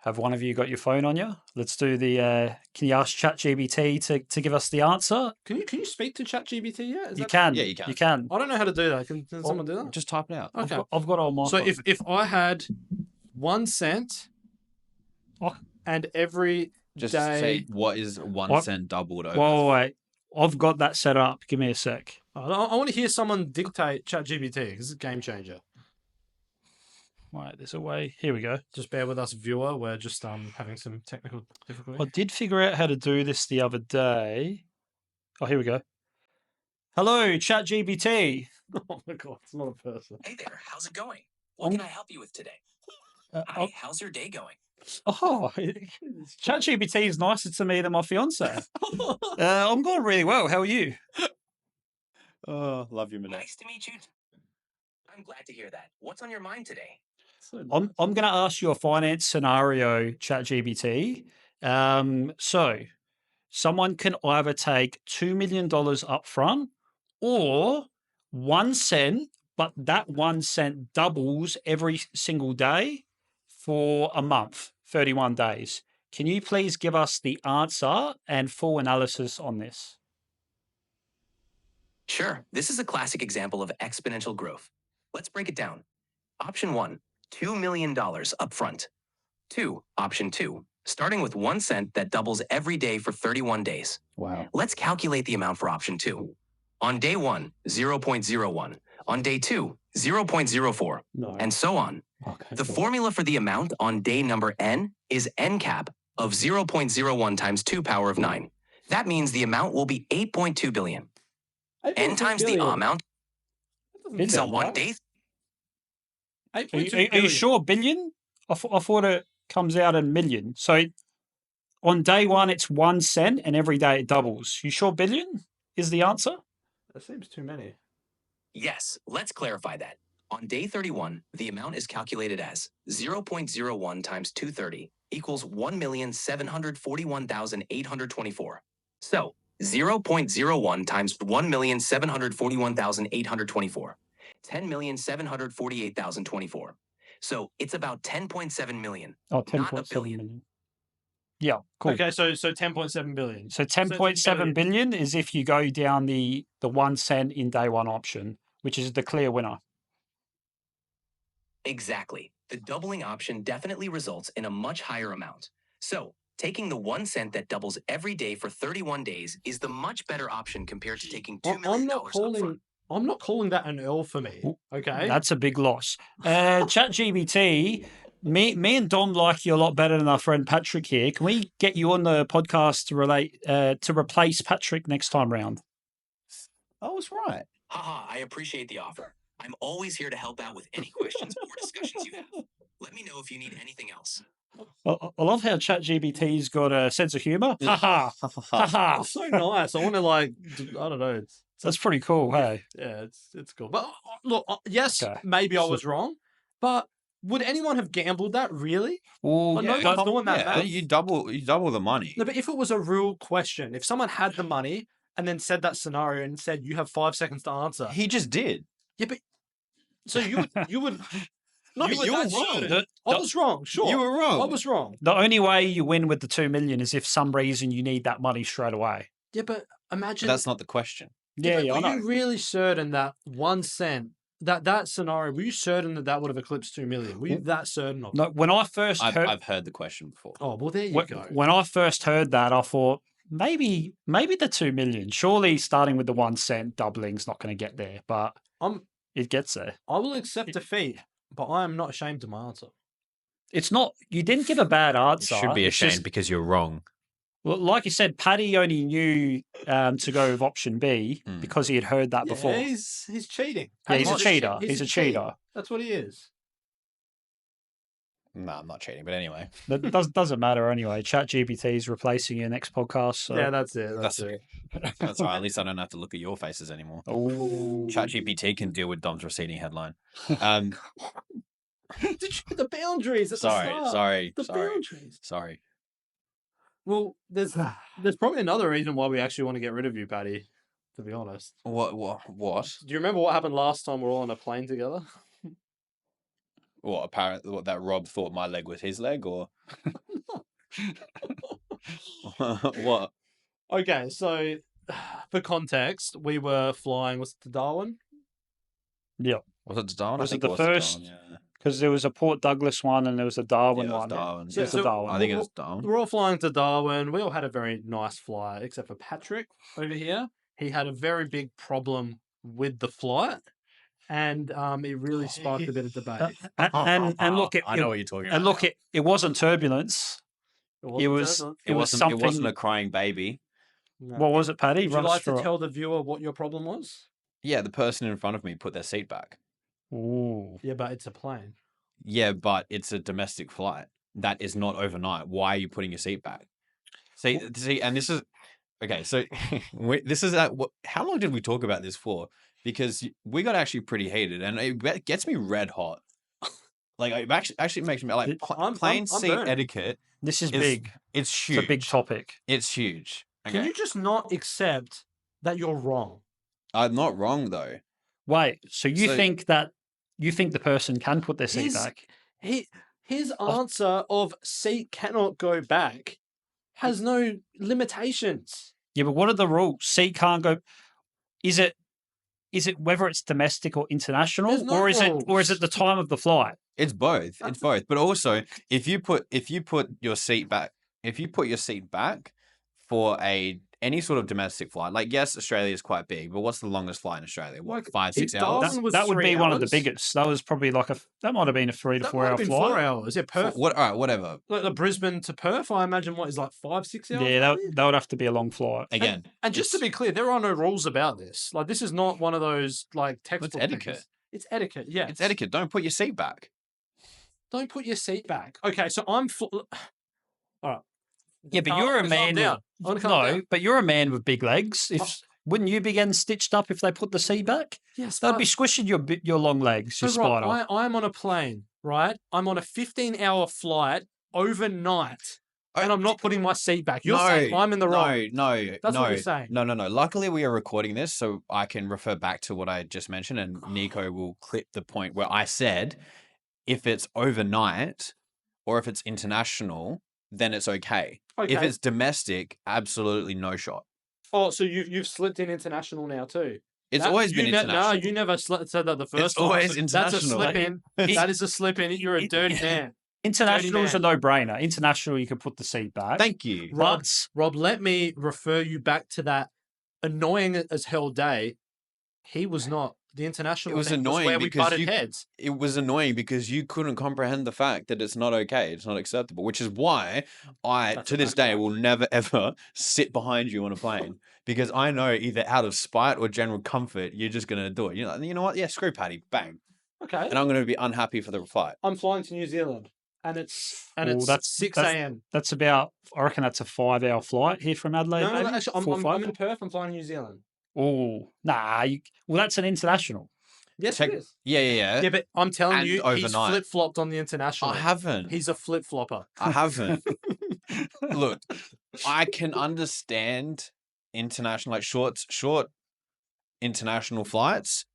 Have one of you got your phone on you? Let's do the. Can you ask ChatGPT to give us the answer? Can you speak to ChatGPT yet? You can. Yeah, you can. You can. I don't know how to do that. Can someone do that? Just type it out. Okay. I've got all my. So if I had 1 cent, Oh. and every Just day. say what is 1 What? cent doubled over. Whoa, wait. I've got that set up. Give me a sec. I want to hear someone dictate ChatGPT because this is a game changer. Right, there's a way. Here we go. Just bear with us, viewer. We're just having some technical difficulty. I did figure out how to do this the other day. Oh, here we go. Hello, ChatGPT. Oh my god, it's not a person. Hey there, how's it going? What can I help you with today? Hi, how's your day going? Oh, ChatGPT is nicer to me than my fiance. I'm going really well. How are you? Oh, love you, Manette. Nice to meet you. I'm glad to hear that. What's on your mind today? I'm going to ask you a finance scenario, ChatGPT. So, someone can either take $2 million up front or 1 cent, but that 1 cent doubles every single day for a month, 31 days. Can you please give us the answer and full analysis on this? Sure, this is a classic example of exponential growth. Let's break it down. Option 1, $2 million up front. 2, option 2, starting with 1 cent that doubles every day for 31 days. Wow. Let's calculate the amount for option 2. On day 1, 0.01. On day 2, 0.04, No. and so on. Okay. The formula for the amount on day number n is n cap of 0.01 times 2 power of 9. That means the amount will be 8.2 billion. N times the amount. So on day Are you sure billion? I thought it comes out in million. So on day 1, it's 1 cent and every day it doubles. You sure billion is the answer? That seems too many. Yes, let's clarify that. On day 31, the amount is calculated as 0.01 times 230 equals 1,741,824. So 0.01 times 1,741,824. 10,748,024. So it's about 10.7 million. Oh, Not a 10.7 billion. million. Yeah, cool. Okay, so 10.7 billion. So 10.7 billion is if you go down the 1 cent in day 1 option, which is the clear winner. Exactly. The doubling option definitely results in a much higher amount. So, taking the 1 cent that doubles every day for 31 days is the much better option compared to taking $2 million up front. I'm not calling that an L for me. Okay. That's a big loss. ChatGPT, me and Dom like you a lot better than our friend Patrick here. Can we get you on the podcast to replace Patrick next time round? I was right. Haha, I appreciate the offer. I'm always here to help out with any questions or discussions you have. Let me know if you need anything else. I love how ChatGPT's got a sense of humor. Ha ha. Ha ha. It's so nice. I want to I don't know. That's pretty cool, hey? Yeah, it's cool. But look, yes, Okay. maybe I was wrong, but would anyone have gambled that really? Well, Like, no one's doing that. Yeah, math. you double the money. No, but if it was a real question, if someone had the money and then said that scenario and said you have 5 seconds to answer, He just did. yeah, but so you would. No, but but you were that's wrong. certain. I was wrong. Sure, You were wrong. I was wrong. the only way you win with the 2 million is if some reason you need that money straight away. Yeah, but But imagine. that's not the question. Yeah, but I know. Were you really certain that 1 cent, that scenario, were you certain that would have eclipsed 2 million? Were you that certain of it? No, when I first I've heard heard the question before. Oh, well, there you when, go. when I first heard that, I thought maybe the 2 million. Surely starting with the 1 cent doubling's not going to get there, but it gets there. I will accept defeat, but I am not ashamed of my answer. It's not. You didn't give a bad You answer. should be It's ashamed just- because you're wrong. well, like you said, Paddy only knew to go with option B because he had heard that before. Yeah, he's cheating. Yeah, he's a Paddy's cheater. He's a cheater. That's what he is. No, I'm not cheating. But anyway, That doesn't matter anyway. ChatGPT is replacing your next podcast. So. Yeah, that's it. That's it. that's all right. At least I don't have to look at your faces anymore. Oh. ChatGPT can deal with Dom's receding headline. The boundaries at the start. Sorry. Boundaries. Sorry. Well, there's probably another reason why we actually want to get rid of you, Paddy, to be honest. What? Do you remember what happened last time we were all on a plane together? What? What, that Rob thought my leg was his leg, or what? Okay, so for context, we were flying, was it to Darwin? Yeah. Was it Darwin? Was I it think the was first? Darwin, yeah. Because there was a Port Douglas one and there was a Darwin Yeah, it was one. Darwin. It Yeah. was a Darwin. I think it was Darwin. We're all flying to Darwin. We all had a very nice flight, except for Patrick over here. He had a very big problem with the flight, and it really sparked a bit of debate. And look, I know what you're talking about. And look, it wasn't turbulence. It was something. It wasn't a crying baby. No. What was it, Paddy? Would you like to tell the viewer what your problem was? Yeah, the person in front of me put their seat back. Ooh. Yeah, but it's a plane. Yeah, but it's a domestic flight. That is not overnight. Why are you putting your seat back? See, and this is okay. So this is how long did we talk about this for? Because we got actually pretty heated, and it gets me red hot. Like it actually makes me like plane seat etiquette. This is big. It's huge. It's a big topic. It's huge. Okay. Can you just not accept that you're wrong? I'm not wrong though. Wait, so you think the person can put their seat back? His answer of seat cannot go back has no limitations. Yeah, but what are the rules? Seat can't go. Is it whether it's domestic or international, No or is it the time of the flight? It's both. It's both. But also, if you put your seat back, for any sort of domestic flight, like yes, Australia is quite big, but what's the longest flight in Australia? What, 5-6 hours? That would be one of the biggest. That was probably that might have been a 3 to 4 hour flight. 4 hours. Yeah, Perth. All right, whatever. Like the Brisbane to Perth, I imagine what is like 5-6 hours. Yeah, that would have to be a long flight. Again, and just to be clear, there are no rules about this. Like this is not one of those like textbook etiquette. things. It's etiquette. Yeah, it's etiquette. Don't put your seat back. Don't put your seat back. Okay, so I'm. All right. Yeah, but you're a man. But you're a man with big legs. Wouldn't you be getting stitched up if they put the seat back? Yes, they'd be squishing your long legs, your spider. Right, I'm on a plane, right? I'm on a 15-hour flight overnight, and I'm not putting my seat back. You're saying I'm in the wrong. No, that's what you're saying. No. Luckily, we are recording this, so I can refer back to what I just mentioned, and Nico will clip the point where I said, if it's overnight or if it's international, then it's okay. If it's domestic, absolutely no shot. Oh, so you've slipped in international now too? It's always been international. No, you never said that the first time. It's always international. That's a slip in. That is a slip in. You're a dirty man. International is a no-brainer. International, you can put the seat back. Thank you. Rob, let me refer you back to that annoying as hell day. He was not. The international. It was annoying where we butted heads. It was annoying because you couldn't comprehend the fact that it's not okay. It's not acceptable, which is why to this day, will never, ever sit behind you on a plane because I know either out of spite or general comfort, you're just going to do it. You know what? Yeah, screw Paddy. Bang. Okay. And I'm going to be unhappy for the flight. I'm flying to New Zealand and it's 6 a.m. That's about, I reckon that's a 5-hour flight here from Adelaide. No, actually, I'm in Perth. I'm flying to New Zealand. Oh, nah. Well, that's an international. Yes, it is. Yeah. Yeah, but I'm telling you, overnight. He's flip-flopped on the international. I haven't. He's a flip-flopper. I haven't. Look, I can understand international, like short international flights.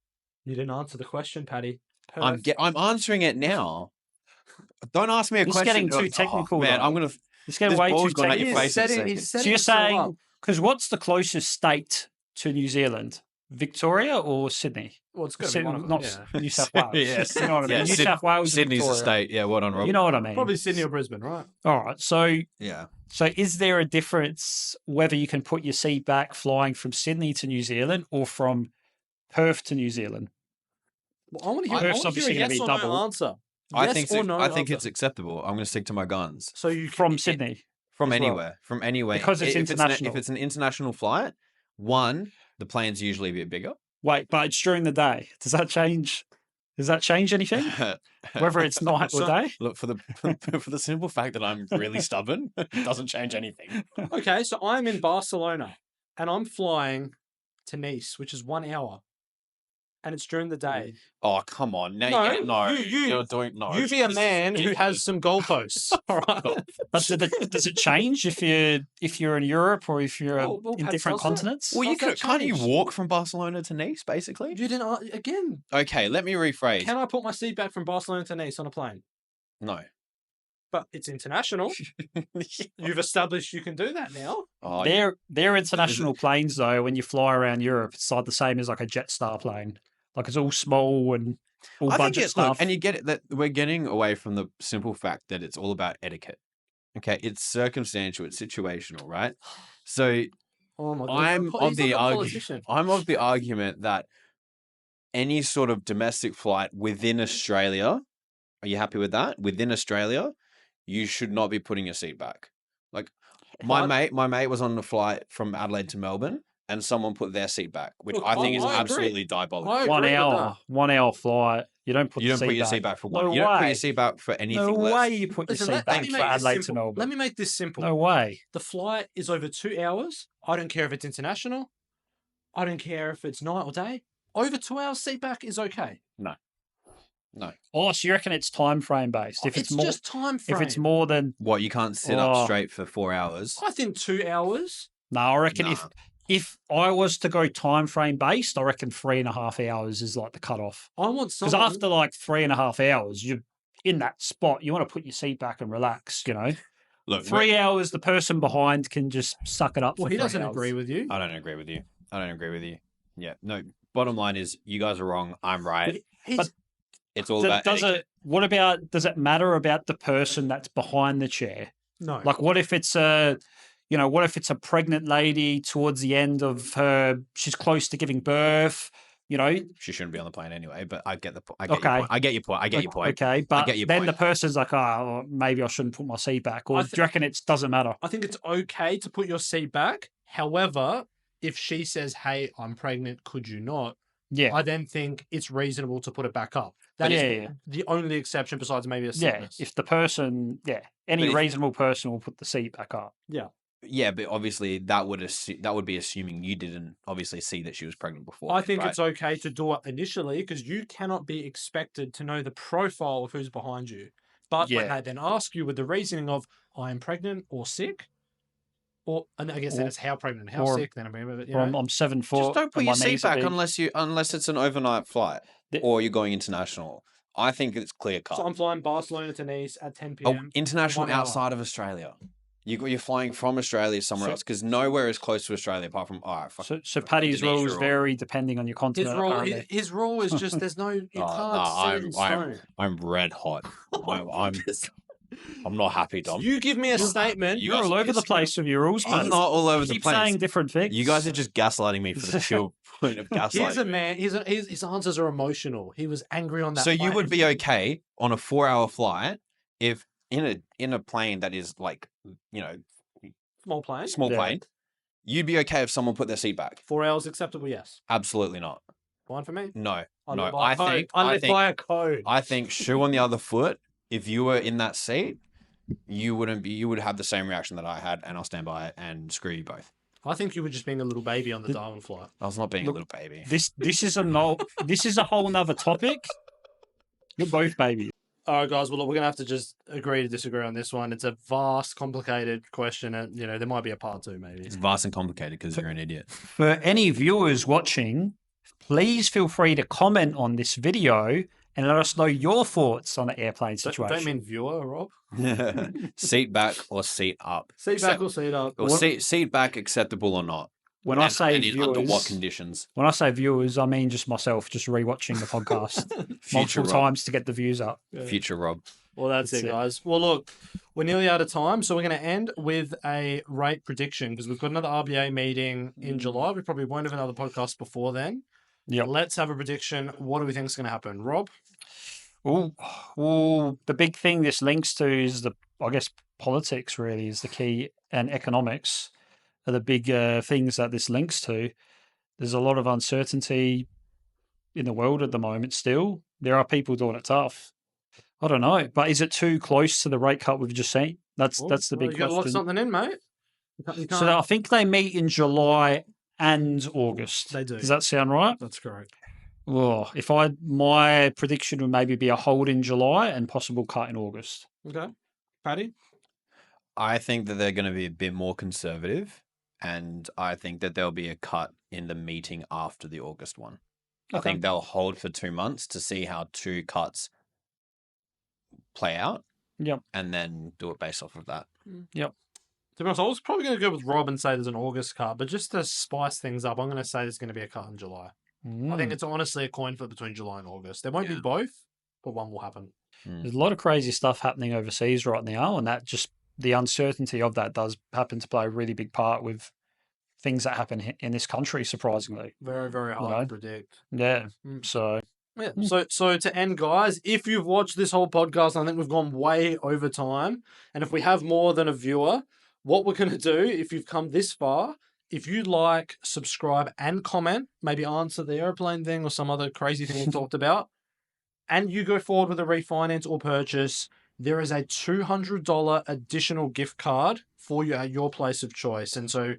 You didn't answer the question, Paddy. I'm answering it now. Don't ask me a question. It's getting too technical. Man, I'm gonna. It's getting way too technical. So you're saying because what's the closest state to New Zealand? Victoria or Sydney? Well, it's got to be one of them. Not New South Wales. Yes. You know what I mean? New South Wales. Sydney's the state. Yeah, well done, Rob. You know what I mean? Probably Sydney or Brisbane, right? All right. So yeah. So is there a difference whether you can put your seat back flying from Sydney to New Zealand or from Perth to New Zealand? Well, I want to hear a yes or no answer. I think it's acceptable. I'm going to stick to my guns. So you from Sydney, from anywhere, because it's international. If it's an international flight, the plane's usually a bit bigger. Wait, but it's during the day. Does that change? Does that change anything? Whether it's night or day? Look, for the simple fact that I'm really stubborn, it doesn't change anything. Okay, so I'm in Barcelona and I'm flying to Nice, which is 1 hour. And it's during the day. Oh, come on. No, you're doing no. You be a man who has some goalposts. All right. But does it change if you're in Europe or if you're in different continents? Well, can't you walk from Barcelona to Nice, basically? You didn't, again. Okay, let me rephrase. Can I put my seat back from Barcelona to Nice on a plane? No. But it's international. You've established you can do that now. Oh, they're international planes, though. When you fly around Europe, it's like the same as like a Jetstar plane. Like it's all small and all budget stuff. Look, and you get it that we're getting away from the simple fact that it's all about etiquette. Okay, it's circumstantial, it's situational, right? So I'm of the argument that any sort of domestic flight within Australia, are you happy with that? Within Australia, you should not be putting your seat back. Like my mate was on the flight from Adelaide to Melbourne, and someone put their seat back, which I think is absolutely diabolical. 1 hour flight. You don't put your seat back for one. You don't put your seat back for anything. No less. way you put your seat back for Adelaide to Melbourne. Let me make this simple. No way. The flight is over 2 hours. I don't care if it's international. I don't care if it's night or day. Over 2 hours, seat back is okay. No. Oh, so you reckon it's time frame based? If it's more, just time frame. If it's more than what, you can't sit up straight for 4 hours? I think 2 hours. No, I reckon if I was to go time frame based, I reckon 3.5 hours is like the cutoff. I want because after like 3.5 hours, you're in that spot. You want to put your seat back and relax. You know, look, 3 hours, the person behind can just suck it up. Well, he doesn't hours. agree with you. I don't agree with you. Yeah, no. Bottom line is, you guys are wrong. I'm right. But it's all about. Does it matter about the person that's behind the chair? No. Like, what if it's a pregnant lady towards the end of she's close to giving birth, you know? She shouldn't be on the plane anyway, but I get your point. I get your point. Okay, but then the person's like, oh, maybe I shouldn't put my seat back. Or do you reckon it doesn't matter? I think it's okay to put your seat back. However, if she says, hey, I'm pregnant, could you not? Yeah. I then think it's reasonable to put it back up. That is the only exception besides maybe a sickness. Yeah, if the person, any reasonable person will put the seat back up. Yeah. Yeah, but obviously that would be assuming you didn't obviously see that she was pregnant before. I think it's okay to do it initially because you cannot be expected to know the profile of who's behind you. But when they then ask you with the reasoning of, I am pregnant or sick, and I guess then it's how pregnant and how sick. Then I'm 7 foot. Just don't put your seat back unless it's an overnight flight or you're going international. I think it's clear cut. So I'm flying Barcelona to Nice at 10 p.m. International outside of Australia. You're flying from Australia somewhere else because nowhere is close to Australia apart from So Paddy's rules vary depending on your continent. His rule is just there's no you can't set in stone. I'm red hot. I'm not happy, Dom. You give me a statement. You're all over the place with your rules. I'm not all over the place. Keep saying different things. You guys are just gaslighting me for the pure point of gaslighting. Here's a man. His answers are emotional. He was angry on that. So you would be okay on a 4-hour flight if in a plane that is like, small plane, you'd be okay if someone put their seat back. 4 hours acceptable? Yes. Absolutely not. Fine for me. No. I think code. I think shoe on the other foot. If you were in that seat, you would have the same reaction that I had, and I'll stand by it and screw you both. I think you were just being a little baby on the Darwin flight. I was not being a little baby. This is a whole nother topic. You're both babies. All right, guys. Well, look, we're gonna have to just agree to disagree on this one. It's a vast, complicated question, and there might be a part 2, maybe. It's vast and complicated because you're an idiot. For any viewers watching, please feel free to comment on this video and let us know your thoughts on the airplane situation. Don't mean viewer, Rob. Seat back or seat up. Seat back or seat up. Or seat back acceptable or not. I say viewers, under what conditions? When I say viewers, I mean just myself, just rewatching the podcast multiple times to get the views up. Yeah. Future Rob. Well, that's it, guys. Well, look, we're nearly out of time, so we're going to end with a rate prediction because we've got another RBA meeting in July. We probably won't have another podcast before then. Yeah. Let's have a prediction. What do we think is going to happen, Rob? Well, the big thing this links to is politics really is the key, and economics are the big things that this links to. There's a lot of uncertainty in the world at the moment still. there are people doing it tough. I don't know, but is it too close to the rate cut we've just seen? That's the big You got to lock question. something in, mate. You So I think they meet in July and August. They do. Does that sound right? That's correct. Well, my prediction would maybe be a hold in July and possible cut in August. Okay. Paddy? I think that they're going to be a bit more conservative, and I think that there'll be a cut in the meeting after the August one. I think they'll hold for 2 months to see how 2 cuts play out. Yep. And then do it based off of that. Yep. To be honest, I was probably going to go with Rob and say there's an August cut, but just to spice things up, I'm going to say there's going to be a cut in July. I think it's honestly a coin flip between July and August. There won't be both, but one will happen. There's a lot of crazy stuff happening overseas right now, and that just the uncertainty of that does happen to play a really big part with things that happen in this country, surprisingly. Very, very hard to predict. Yeah. So. Yeah. So to end, guys, if you've watched this whole podcast, I think we've gone way over time. And if we have more than a viewer, what we're going to do, if you've come this far, if you like, subscribe and comment, maybe answer the airplane thing or some other crazy thing we talked about, and you go forward with a refinance or purchase, there is a $200 additional gift card for you at your place of choice. And so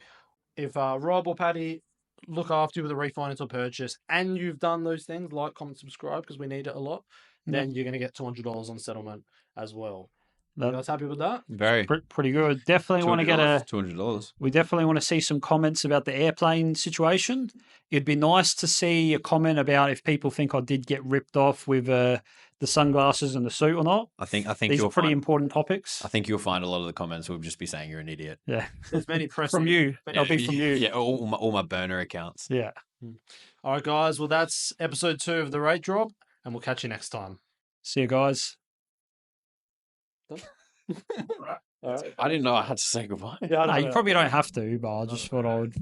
if Rob or Paddy look after you with a refinance or purchase, and you've done those things, like, comment, subscribe, because we need it a lot, then you're going to get $200 on settlement as well. You guys happy with that? Very. Pretty good. Definitely want to get $200. We definitely want to see some comments about the airplane situation. It'd be nice to see a comment about if people think I did get ripped off with the sunglasses and the suit or not. I think these are pretty important topics. I think you'll find a lot of the comments will just be saying you're an idiot. Yeah, there's many press from you. They'll be from you. Yeah, all my burner accounts. Yeah. All right, guys. Well, that's episode 2 of the Rate Drop, and we'll catch you next time. See you guys. I didn't know I had to say goodbye. No, you probably don't have to, but I just thought I would.